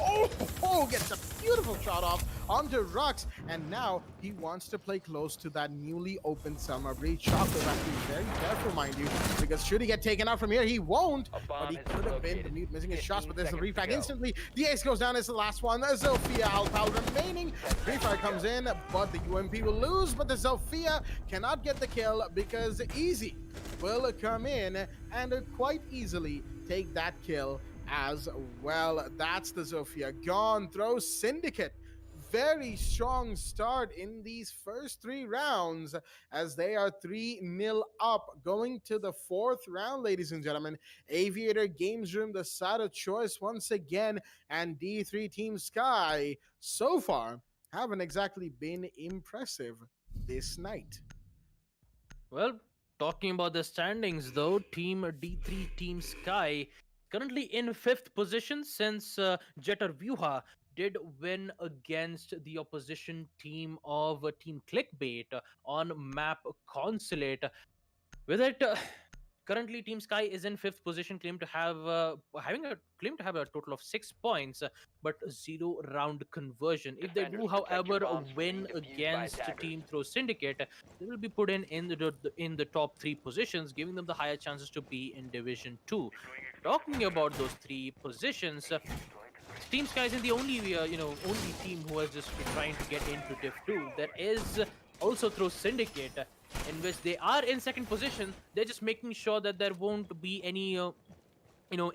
gets a beautiful shot off onto Rux, and now he wants to play close to that newly opened Selma Breach. Chocolate has to be very careful, mind you, because should he get taken out from here, he won't. But he could have been the Mute missing his shots, but there's a refrag instantly. The ace goes down, it's the last one. Zofia Alpal remaining. Refrag comes in, but the UMP will lose, but the Zofia cannot get the kill because Easy will come in and quite easily take that kill as well. That's the Zofia gone. Throws Syndicate. Very strong start in these first 3 rounds as they are 3-0 up going to the 4th round, ladies and gentlemen. Aviator Games Room, the side of choice once again, and D3 Team Sky so far haven't exactly been impressive this night. Well, talking about the standings though, Team D3 Team Sky currently in 5th position since Jeter Vyuha did win against the opposition team of Team Clickbait on map Consulate. With it, currently Team Sky is in 5th position, claim to have a total of 6 points, but 0 round conversion. If they do, however, win against Team Throw Syndicate, they will be put in the top 3 positions, giving them the higher chances to be in Division 2. Talking about those 3 positions, Team Sky isn't the only only team who is just trying to get into Div 2. There is also Throw Syndicate, in which they are in 2nd position. They're just making sure that there won't be any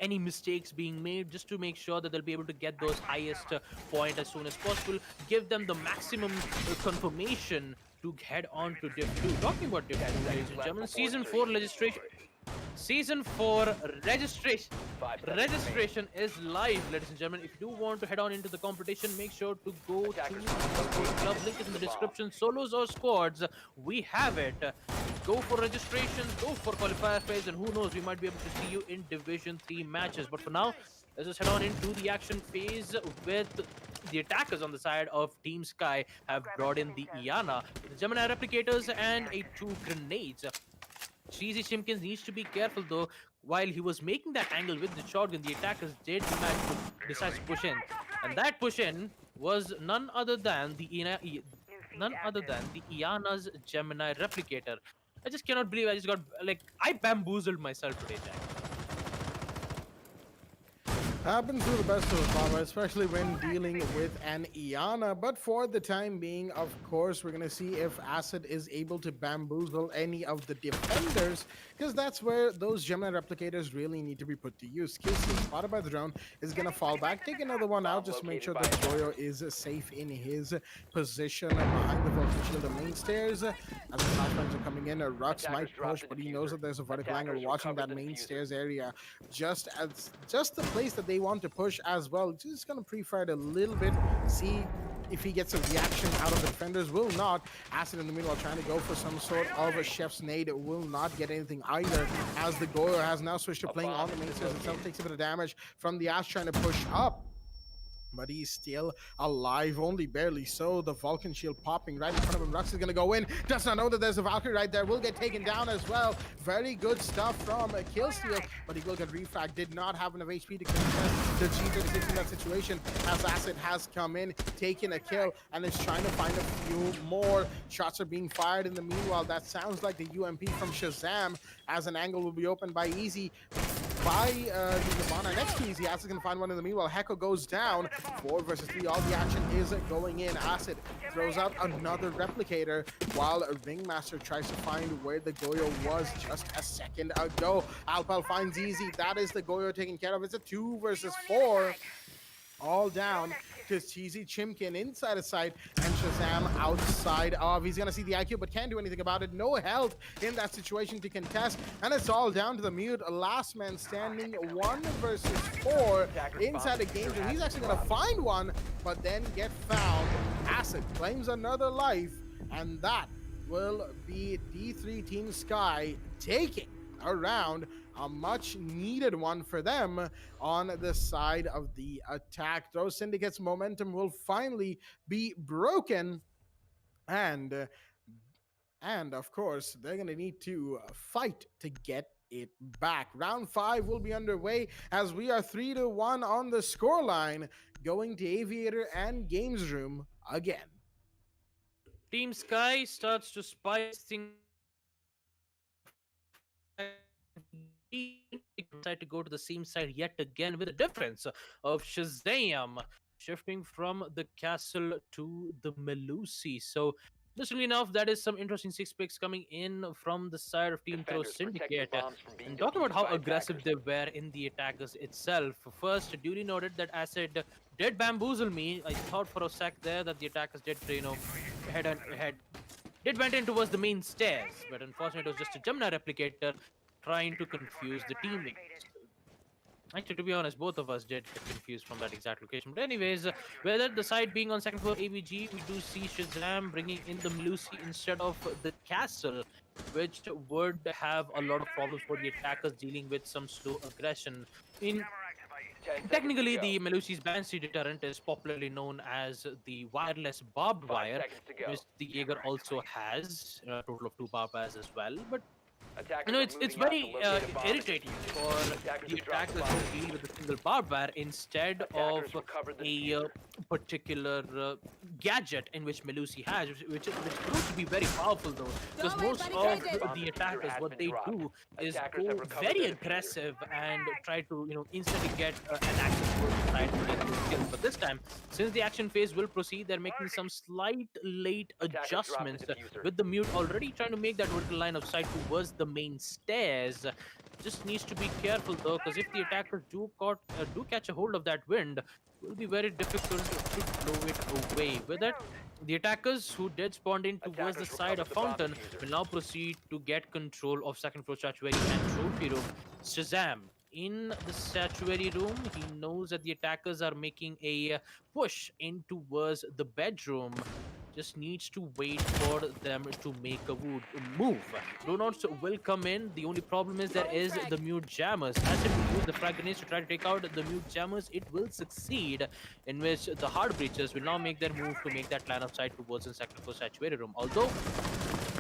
any mistakes being made, just to make sure that they'll be able to get those highest point as soon as possible, give them the maximum confirmation to head on to Div 2. Talking about Div 2, ladies and gentlemen, Season 4 registration. Season 4 registration is live, ladies and gentlemen. If you do want to head on into the competition, make sure to go to the club. Link is in the description. Solos or squads, we have it. Go for registration, go for qualifier phase, and who knows, we might be able to see you in Division 3 matches. But for now, let's just head on into the action phase with the attackers on the side of Team Sky have brought in the Iana, the Gemini replicators, and 2 grenades. Cheesy Chimkins needs to be careful though. While he was making that angle with the shotgun, the attackers did decide to push in, and that push in was none other than the Iana's Gemini replicator. I just cannot believe I just got I bamboozled myself today, Jack. Happens to the best of us, Baba, especially when dealing with an Iana. But for the time being, of course, we're going to see if Acid is able to bamboozle any of the defenders, because that's where those Gemini replicators really need to be put to use. Casey, spotted by the drone, is going to fall back, take another one out, just to make sure that Goyo is safe in his position behind the vertical shield, the main stairs. As the flashbangs are coming in, Rux might push, but he knows that there's a vertical angle watching that main stairs area, just the place that they want to push as well. Just gonna pre-fire it a little bit, see if he gets a reaction out of the defenders. Will not. Acid in the meanwhile trying to go for some sort of a chef's nade. It will not get anything either, as the Goyo has now switched to playing on the main stairs himself. Takes a bit of damage from the Ash trying to push up, but he's still alive, only barely so. The Vulcan shield popping right in front of him. Rux is going to go in. Does not know that there's a Valkyrie right there. Will get taken down as well. Very good stuff from Killsteal, but he will get refrag. Did not have enough HP to contest the G36 in that situation, as Acid has come in, taken a kill, and is trying to find a few more. Shots are being fired in the meanwhile. That sounds like the UMP from Shazam, as an angle will be opened by Easy. by the Hibana next to Easy. Acid can find one in the meanwhile. Heko goes down. 4 versus 3. All the action is going in. Acid throws out another replicator while Ringmaster tries to find where the Goyo was just a second ago. Alpal finds Easy. That is the Goyo taken care of. It's a 2 versus 4. All down to Cheesy Chimkin inside of sight and Shazam outside of. He's going to see the IQ but can't do anything about it. No health in that situation to contest. And it's all down to the mute. Last man standing 1 versus 4 inside the game. He's actually going to find one but then get found. Acid claims another life. And that will be D3 Team Sky taking around a much needed one for them on the side of the attack. Though Syndicate's momentum will finally be broken, and of course they're gonna need to fight to get it back. Round 5 will be underway as we are 3-1 on the scoreline, going to Aviator and Games Room again. Team Sky starts to spice things. Decide to go to the same side yet again with a difference of Shazam shifting from the castle to the Melusi. So interestingly enough, that is some interesting 6 picks coming in from the side of Team Throw Syndicate. And talking about how aggressive they were in the attackers itself. First, duly noted that Acid did bamboozle me. I thought for a sec there that the attackers did, went in towards the main stairs, but unfortunately it was just a Gemini replicator trying to confuse the teammates. Actually, to be honest, both of us did get confused from that exact location. But anyways, whether the side being on second floor ABG, we do see Shazam bringing in the Melusi instead of the castle, which would have a lot of problems for the attackers dealing with some slow aggression. Technically, the Melusi's Banshee deterrent is popularly known as the wireless barbed wire, which the Jaeger also has, a total of 2 barbed wires as well. But it's very irritating for the attackers to deal with a single barbed wire instead of a particular gadget in which Melusi has, which proves to be very powerful though, because most of the attackers, what they do is go very aggressive and try to instantly get an access to the side to get those kills. But this time, since the action phase will proceed, they're making some slight late adjustments with the mute already trying to make that vertical line of sight towards the main stairs. Just needs to be careful though, because if the attackers do catch a hold of that wind, it will be very difficult to blow it away. With it, the attackers who did spawn in towards the side of Fountain will now proceed to get control of second floor statuary and trophy room. Shazam in the statuary room, he knows that the attackers are making a push in towards the bedroom. Just needs to wait for them to make a move. Donauts will come in. The only problem is there is the mute jammers. As it will use the frag grenades to try to take out the mute jammers, it will succeed, in which the hard breachers will now make their move to make that line of sight towards the second floor statuary room. Although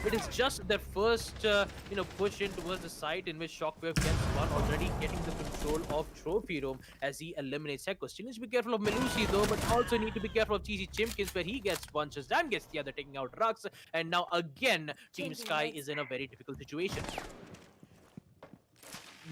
it is just their first push in towards the site, in which Shockwave gets one, already getting the control of trophy room as he eliminates Heko. Still needs to be careful of Melusi though, but also need to be careful of Cheesy Chimkins, where he gets one, Shazam gets the other, taking out Rux, and now again Team Sky is in a very difficult situation.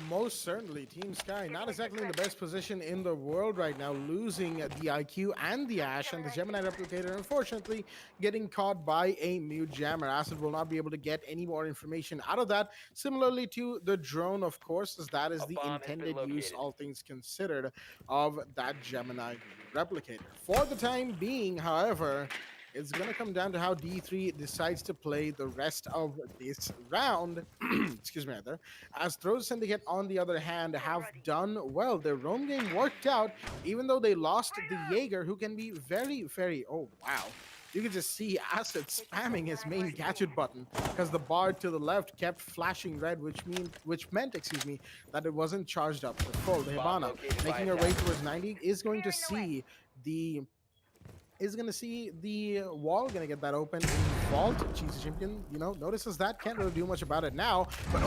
Most certainly, Team Sky not exactly in the best position in the world right now, losing the IQ and the Ash, and the Gemini replicator unfortunately getting caught by a mute jammer. Acid will not be able to get any more information out of that. Similarly to the drone, of course, as that is the intended use, all things considered, of that Gemini replicator. For the time being, however, it's going to come down to how D3 decides to play the rest of this round. Excuse me, there. As Throw Syndicate, on the other hand, have done well. Their roam game worked out, even though they lost the Jaeger, who can be very, very... Oh, wow. You can just see Acid spamming his main gadget button because the bar to the left kept flashing red, which meant, that it wasn't charged up to full. The Hibana, making her way towards 90, is going to see the wall, gonna get that open in vault. Cheesy Champion, notices that, can't really do much about it now, but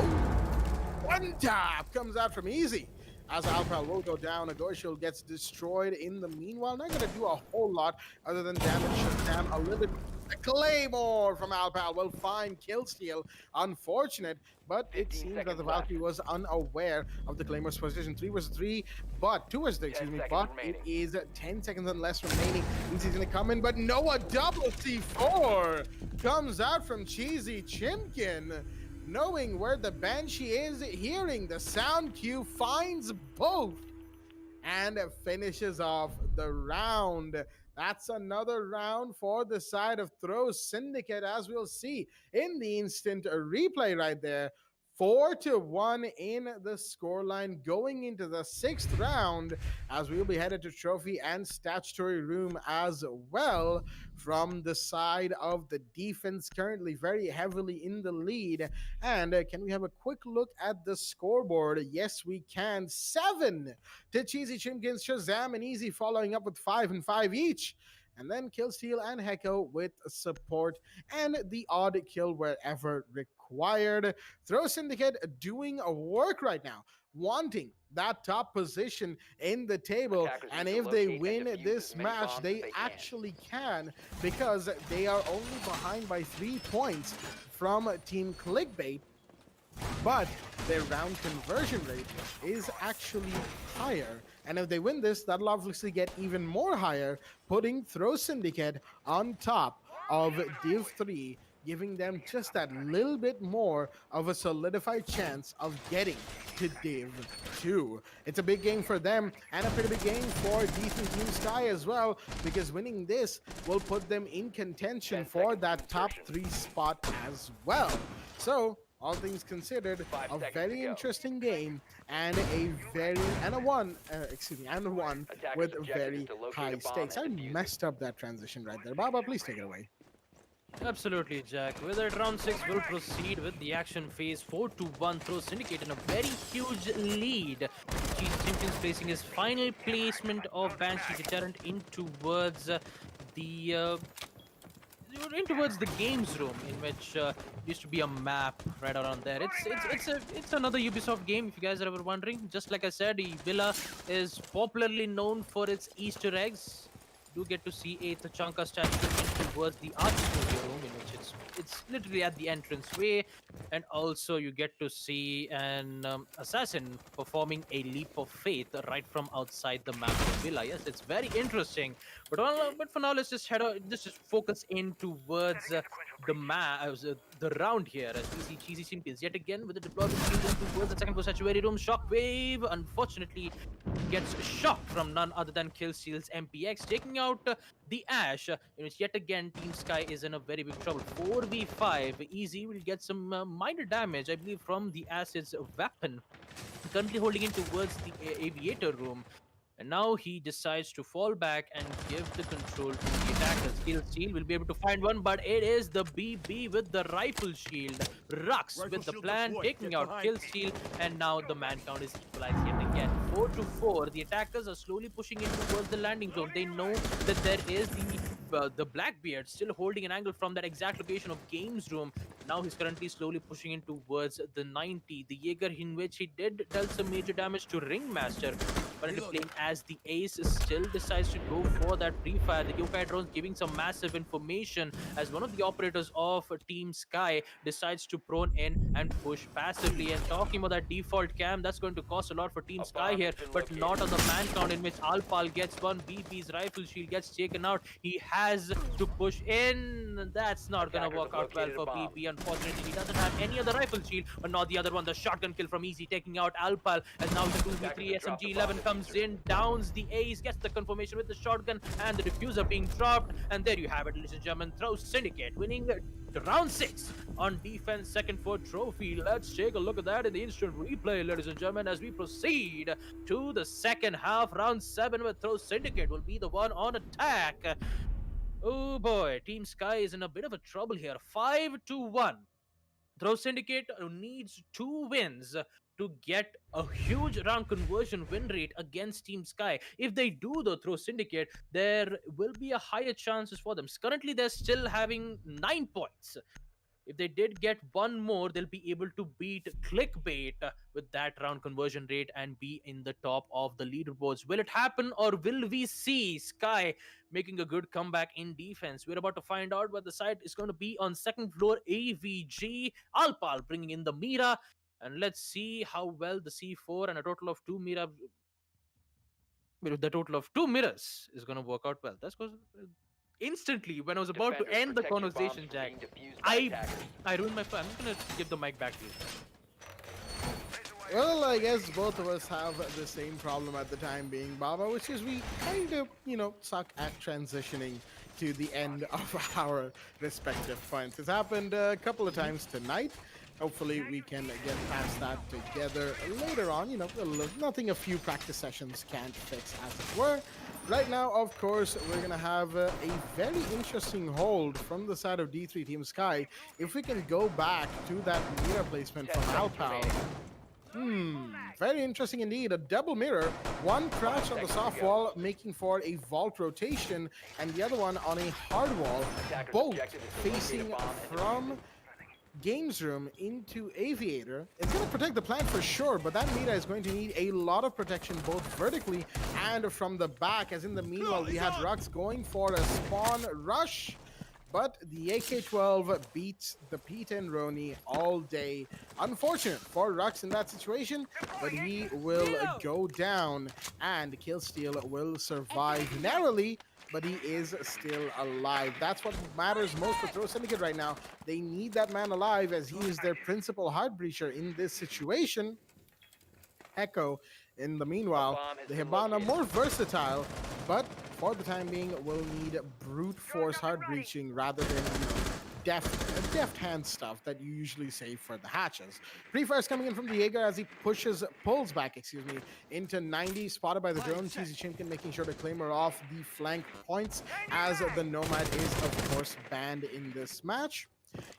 one tap comes out from Easy as Alpha will go down. Agorshil gets destroyed in the meanwhile. Not gonna do a whole lot other than damage Shazam a little bit the Claymore from Alpal will find Killsteal. Unfortunate, but it 15 seems that seconds the left. Valkyrie was unaware of the Claymore's position. 3 versus 3, but 2 versus 3, 10 excuse me, seconds but remaining. it is 10 seconds and less remaining. Easy's gonna come in, but Noah double C4 comes out from Cheesy Chimkin. Knowing where the Banshee is, hearing the sound cue, finds both and finishes off the round. That's another round for the side of Throw Syndicate, as we'll see in the instant replay right there. 4-1 in the scoreline going into the 6th round, as we'll be headed to trophy and statutory room as well. From the side of the defense, currently very heavily in the lead. And can we have a quick look at the scoreboard? Yes, we can. 7 to Cheesy Chimkins, Shazam, and Easy following up with 5 and 5 each. And then Killsteal and Hecko with support and the odd kill wherever required. Throw Syndicate doing a work right now, wanting that top position in the table. Attackers And need to if they locate and win defuse this as many match, bombs they as they can. actually can, because they are only behind by 3 points from Team Clickbait. But their round conversion rate is actually higher. And if they win this, that'll obviously get even more higher, putting Throw Syndicate on top of Div 3, giving them just that little bit more of a solidified chance of getting to Div 2. It's a big game for them and a pretty big game for decent Team Sky as well, because winning this will put them in contention 10 for seconds that to top insertion. 3 spot as well. So, all things considered, 5 a seconds very to go. interesting game and a one Attackers' with objective very is to locate high a bomb stakes. I and defuse it. messed up that transition right there. Baba, please take it away. Absolutely, Jack. With it, round 6 will proceed with the action phase. 4-1 throws Syndicate in a very huge lead. Cheesy Champions placing his final placement of Banshee Deterrent in towards the games room, in which used to be a map right around there. It's another Ubisoft game, if you guys are ever wondering. Just like I said, the villa is popularly known for its Easter eggs. Do get to see a Tachanka statue in towards the art studio room, in which it's literally at the entrance way, and also you get to see an assassin performing a leap of faith right from outside the map of villa. Yes, it's very interesting. But for now, let's just focus in towards the round here, as we see Cheesy Champions yet again with the deployment towards the second floor sanctuary room. Shockwave, unfortunately, gets shocked from none other than Killsteal's MPX, taking out the Ash, in which yet again Team Sky is in a very big trouble. 4v5, Easy will get some minor damage, I believe, from the Ash's weapon, currently holding in towards the aviator room. And now he decides to fall back and give the control to the attackers. Killsteal will be able to find one, but it is the BB with the rifle shield. Rux with the plan, taking out Killsteal, and now the man count is equalized yet again. 4-4. The attackers are slowly pushing in towards the landing zone. They know that there is the Blackbeard still holding an angle from that exact location of Games Room. Now he's currently slowly pushing in towards the 90. The Jaeger, in which he did dealt some major damage to Ringmaster, but into playing as the Ace still decides to go for that pre-fire. The Yokai drones giving some massive information as one of the operators of Team Sky decides to prone in and push passively. And talking about that default cam, that's going to cost a lot for Team Sky here, but not on the man count, in which Alpal gets one. BB's rifle shield gets taken out. He has to push in. That's not going to work out well for BB. Unfortunately, he doesn't have any other rifle shield, but not the other one. The shotgun kill from Easy, taking out Alpal, as now the 2v3 SMG-11 comes in, downs the Ace, gets the confirmation with the shotgun, and the diffuser being dropped. And there you have it, ladies and gentlemen. Throw Syndicate winning round 6 on defense, second for trophy. Let's take a look at that in the instant replay, ladies and gentlemen, as we proceed to the second half. Round 7, with Throw Syndicate will be the one on attack. Oh boy, Team Sky is in a bit of a trouble here. 5-1. Throw Syndicate needs 2 wins to get a huge round conversion win rate against Team Sky. If they do, though, Throw Syndicate, there will be a higher chances for them. Currently, they're still having 9 points. If they did get one more, they'll be able to beat Clickbait with that round conversion rate and be in the top of the leaderboards. Will it happen, or will we see Sky making a good comeback in defense? We're about to find out, but the side is going to be on second floor. AVG Alpal bringing in the Mira, and let's see how well the C4 and a total of two Mira, with the total of two mirrors, is going to work out well. That's because instantly when I was about to Defenders, end the protect your bombs conversation, from Jack, being defused by attackers. I ruined my plan. I'm gonna give the mic back to you. Well, I guess both of us have the same problem at the time being, Baba, which is we kind of, suck at transitioning to the end of our respective points. It's happened a couple of times tonight. Hopefully we can get past that together later on. Nothing a few practice sessions can't fix, as it were. Right now, of course, we're going to have a very interesting hold from the side of D3 Team Sky. If we can go back to that mirror placement from Alpal. Very interesting indeed. A double mirror, one crouch on the soft wall, making for a vault rotation, and the other one on a hard wall, both facing from Games Room into Aviator. It's going to protect the plant for sure, but that Mira is going to need a lot of protection both vertically and from the back, as in the meanwhile we had Rux going for a spawn rush. But the AK-12 beats the P10 Roni all day. Unfortunate for Rux in that situation, but he will go down, and Killsteal will survive narrowly, but he is still alive. That's what matters most for Throw Syndicate right now. They need that man alive, as he is their principal heart breacher in this situation. Echo, in the meanwhile, the Hibana more versatile, but for the time being will need brute force hard breaching rather than deft hand stuff that you usually save for the hatches. Pre-fires coming in from the Jaeger as he pulls back into 90, spotted by the drone. Cheesy Chimkin making sure to claim her off the flank points, as the Nomad is of course banned in this match.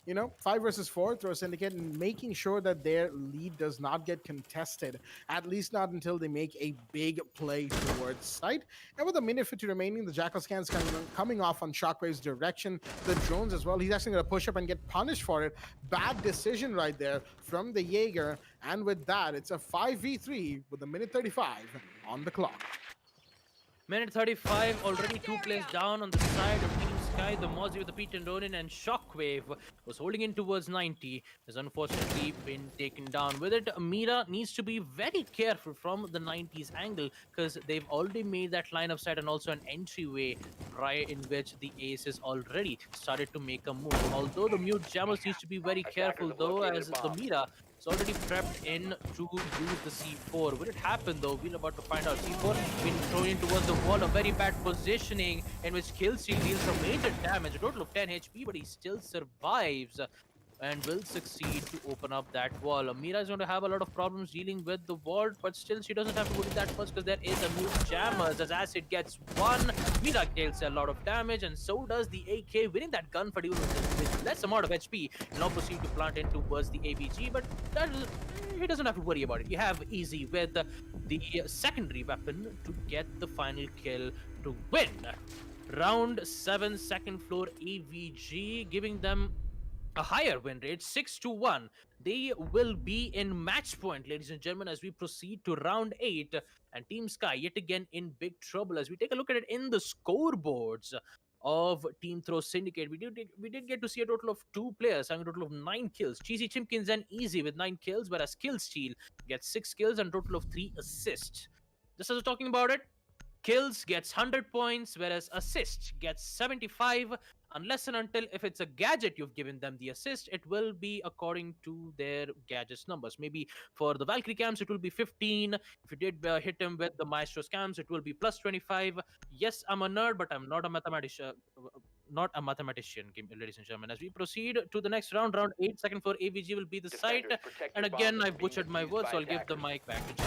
5 versus 4, Throw Syndicate, and making sure that their lead does not get contested, at least not until they make a big play towards site. And with a minute 50 remaining, the Jackal scans coming off on Shockwave's direction, the drones as well. He's actually going to push up and get punished for it. Bad decision right there from the Jaeger, and with that, it's a 5v3 with a minute 35 on the clock. Minute 35, already 2 players down on the side of Team Sky. The Mozzie with the P10 Ronin, and Shockwave was holding in towards 90. Has unfortunately been taken down. With it, Mira needs to be very careful from the 90s angle, because they've already made that line of sight and also an entryway prior in which the ace has already started to make a move. Although the mute jammers needs to be very careful though, as the Mira is already prepped in to use the C4. Will it happen though? We're about to find out. C4 been thrown in towards the wall, a very bad positioning in which Killsteal deals some major damage, a total of 10 HP, but he still survives and will succeed to open up that wall. Mira is going to have a lot of problems dealing with the wall, but still she doesn't have to worry that much because there is a mute jammers. As Acid gets one, Mira deals a lot of damage, and so does the AK, winning that gunfight even with less amount of HP. He'll now proceed to plant in towards the ABG, but he doesn't have to worry about it. You have Easy with the secondary weapon to get the final kill to win. Round 7, second floor AVG, giving them a higher win rate, 6-1. They will be in match point, ladies and gentlemen, as we proceed to round 8. And Team Sky yet again in big trouble. As we take a look at it in the scoreboards of Team Throw Syndicate, we did get to see a total of 2 players having a total of 9 kills. Cheesy Chimkins and Easy with 9 kills, whereas Killsteal gets 6 kills and a total of 3 assists. Just as we're talking about it, kills gets 100 points, whereas assist gets 75, unless and until if it's a gadget you've given them the assist, it will be according to their gadget's numbers. Maybe for the Valkyrie cams, it will be 15. If you did hit him with the Maestro's cams, it will be plus 25. Yes, I'm a nerd, but I'm not a mathematician. Ladies and gentlemen. As we proceed to the next round, round 8, second floor AVG will be the site. And again, I've butchered my words, so I'll give the mic back to Jim.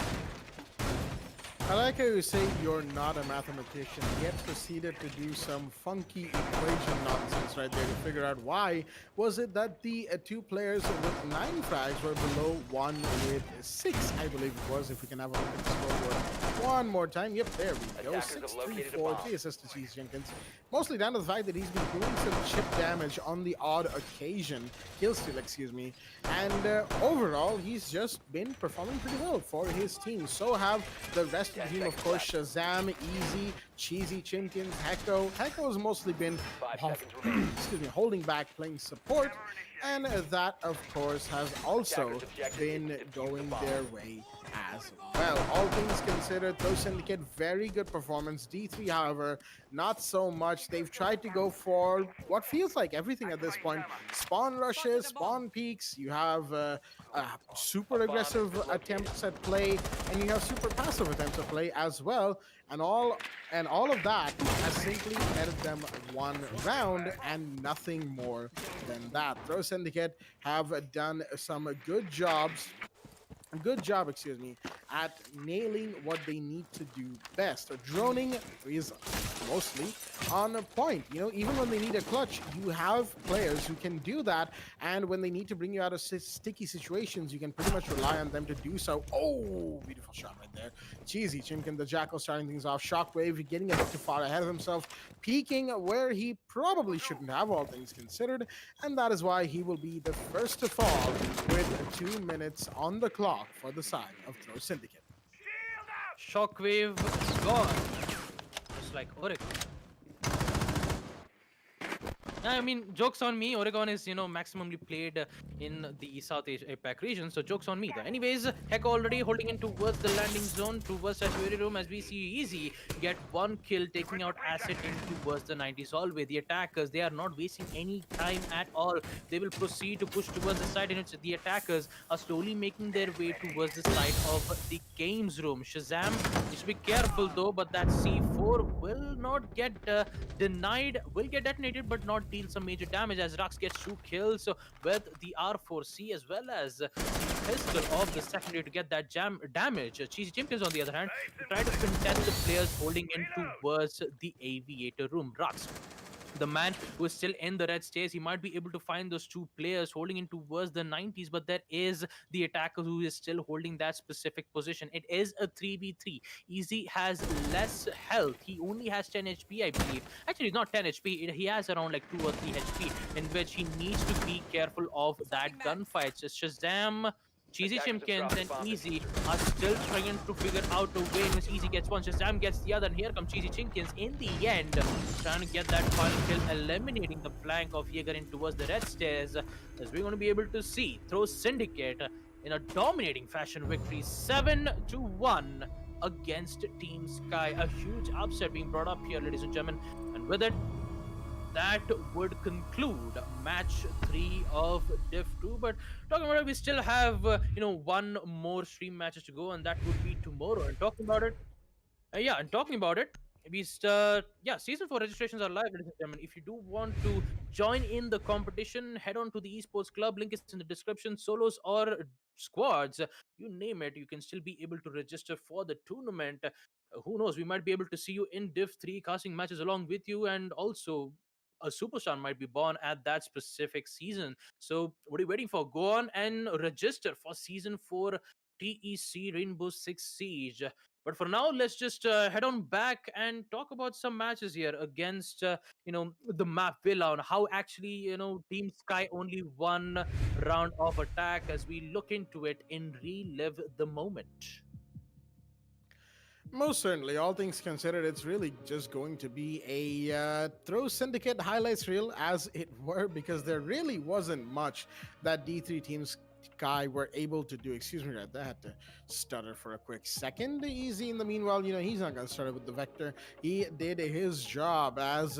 I like how you say you're not a mathematician, yet proceeded to do some funky equation nonsense right there to figure out why was it that the 2 players with 9 frags were below 1 with 6, I believe it was. If we can have a look at the scoreboard one more time. Yep, there we go. 6-3-4, 3 assists to Cheese Jenkins. Mostly down to the fact that he's been doing some chip damage on the odd occasion, kill steal, excuse me, and overall he's just been performing pretty well for his team. So have the rest of the team, of course. Shazam, Easy, Cheesy, Chimkins, Hecko. Hecko has mostly been 5 seconds remaining. excuse me, holding back, playing support, and that of course has also been going their way as well. All things considered, though, Syndicate, very good performance. D3, however, not so much. They've tried to go for what feels like everything at this point. Spawn rushes, spawn peaks, you have super aggressive attempts at play, and you have super passive attempts at play as well, and all of that has simply netted them one round and nothing more than that. Throw Syndicate have done some good job, excuse me, at nailing what they need to do best. Droning is mostly on a point. You know, even when they need a clutch, you have players who can do that, and when they need to bring you out of sticky situations, you can pretty much rely on them to do so. Oh, beautiful shot right there. Cheesy, Chimkin the Jackal starting things off. Shockwave getting a bit too far ahead of himself, peaking where he probably shouldn't have, all things considered, and that is why he will be the first to fall with 2 minutes on the clock for the side of Throw Syndicate. Shockwave is gone. Just like Oregon. I mean, joke's on me. Oregon is, maximally played in the South APAC region, so joke's on me though. Anyways, Heck already holding in towards the landing zone, towards Sanctuary Room, as we see Easy get 1 kill, taking out Asset in towards the 90s hallway. The attackers, they are not wasting any time at all. They will proceed to push towards the side, and the attackers are slowly making their way towards the side of the games room. Shazam needs to be careful though, but that C4 will not get denied, will get detonated, but not deal some major damage, as Rux gets 2 kills with the R4C as well as the pistol of the secondary to get that damage. Cheesy Chimkins, on the other hand, try to contest the players holding in towards the aviator room. Rux, the man who is still in the red stairs, he might be able to find those 2 players holding in towards the 90s, but there is the attacker who is still holding that specific position. It is a 3v3. Easy has less health. He only has 10 HP, I believe. Actually, not 10 HP. He has around like 2 or 3 HP, in which he needs to be careful of that gunfight. So Shazam, Cheesy Chimkins, and Easy are still trying to figure out a way in which Easy gets one, Shazam gets the other, and here comes Cheesy Chimkins in the end, trying to get that final kill, eliminating the flank of Jaeger in towards the red stairs, as we're going to be able to see Throw Syndicate in a dominating fashion victory, 7-1 against Team Sky. A huge upset being brought up here, ladies and gentlemen, and with it, that would conclude match 3 of Div 2. But talking about it, we still have 1 more stream matches to go, and that would be tomorrow. And talking about it, season 4 registrations are live, ladies and gentlemen. If you do want to join in the competition, head on to the Esports Club. Link is in the description. Solos or squads, you name it, you can still be able to register for the tournament. Who knows, we might be able to see you in Div 3 casting matches along with you, and also a superstar might be born at that specific season. So what are you waiting for? Go on and register for season 4 TEC Rainbow Six Siege. But for now, let's just head on back and talk about some matches here against the map Villa, on how actually Team Sky only 1 round of attack, as we look into it and relive the moment. Most certainly, all things considered, it's really just going to be a Throw Syndicate highlights reel, as it were, because there really wasn't much that D3 Team Sky were able to do. Excuse me, I had to stutter for a quick second. Easy, in the meanwhile, he's not going to start with the Vector. He did his job, as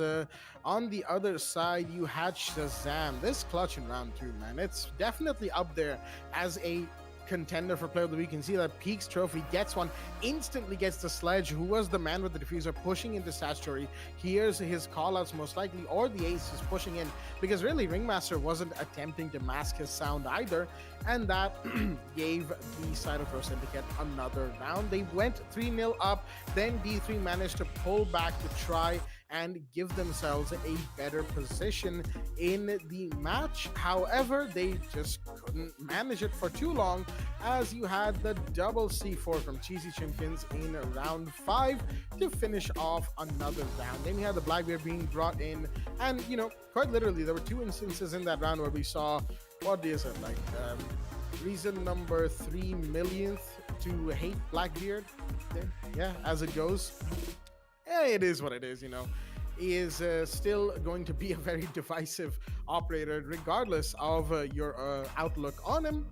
on the other side, you had Shazam. This clutch in round 2, man, it's definitely up there as a contender for player of the week. You can see that Peaks trophy gets one, instantly gets the Sledge, who was the man with the diffuser, pushing into statutory. Here's his callouts most likely, or the ace is pushing in, because really Ringmaster wasn't attempting to mask his sound either, and that gave the side of Throw Syndicate another round. They went 3-0 up, then D3 managed to pull back to try and give themselves a better position in the match. However, they just couldn't manage it for too long, as you had the double C4 from Cheesy Chimpkins in round 5 to finish off another round. Then you had the Blackbeard being brought in, and quite literally, there were 2 instances in that round where we saw, what is it, like reason number 3 millionth to hate Blackbeard. Yeah, as it goes. It is what it is, He is still going to be a very divisive operator, regardless of your outlook on him.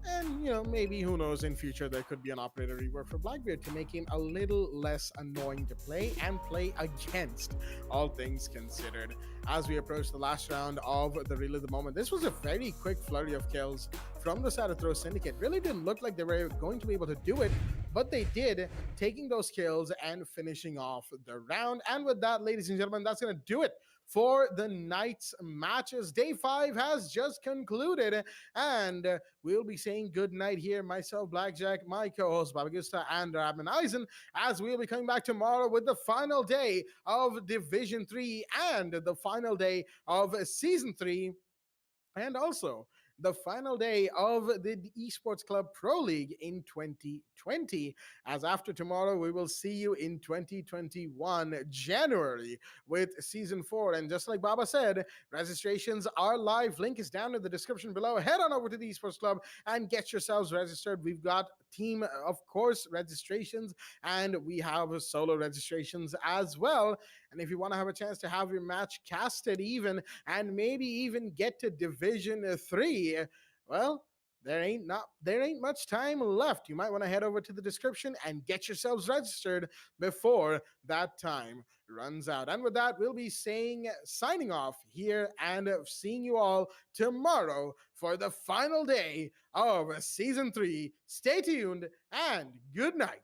And, maybe, who knows, in future there could be an operator rework for Blackbeard to make him a little less annoying to play and play against, all things considered. As we approach the last round of the Reel of the Moment, this was a very quick flurry of kills from the Saratro Syndicate. Really didn't look like they were going to be able to do it, but they did, taking those kills and finishing off the round. And with that, ladies and gentlemen, that's going to do it for the night's matches. Day 5 has just concluded, and we'll be saying good night here. Myself, Blackjack, my co-host Babagusta, and Admin Eisen, as we'll be coming back tomorrow with the final day of Division 3 and the final day of Season 3, and also the final day of the Esports Club Pro League in 2020. As after tomorrow, we will see you in 2021, January, with Season 4. And just like Baba said, registrations are live. Link is down in the description below. Head on over to the Esports Club and get yourselves registered. We've got team, of course, registrations, and we have solo registrations as well. And if you want to have a chance to have your match casted even, and maybe even get to Division 3, well, there ain't much time left. You might want to head over to the description and get yourselves registered before that time runs out. And with that, we'll be signing off here and seeing you all tomorrow for the final day of Season 3. Stay tuned and good night.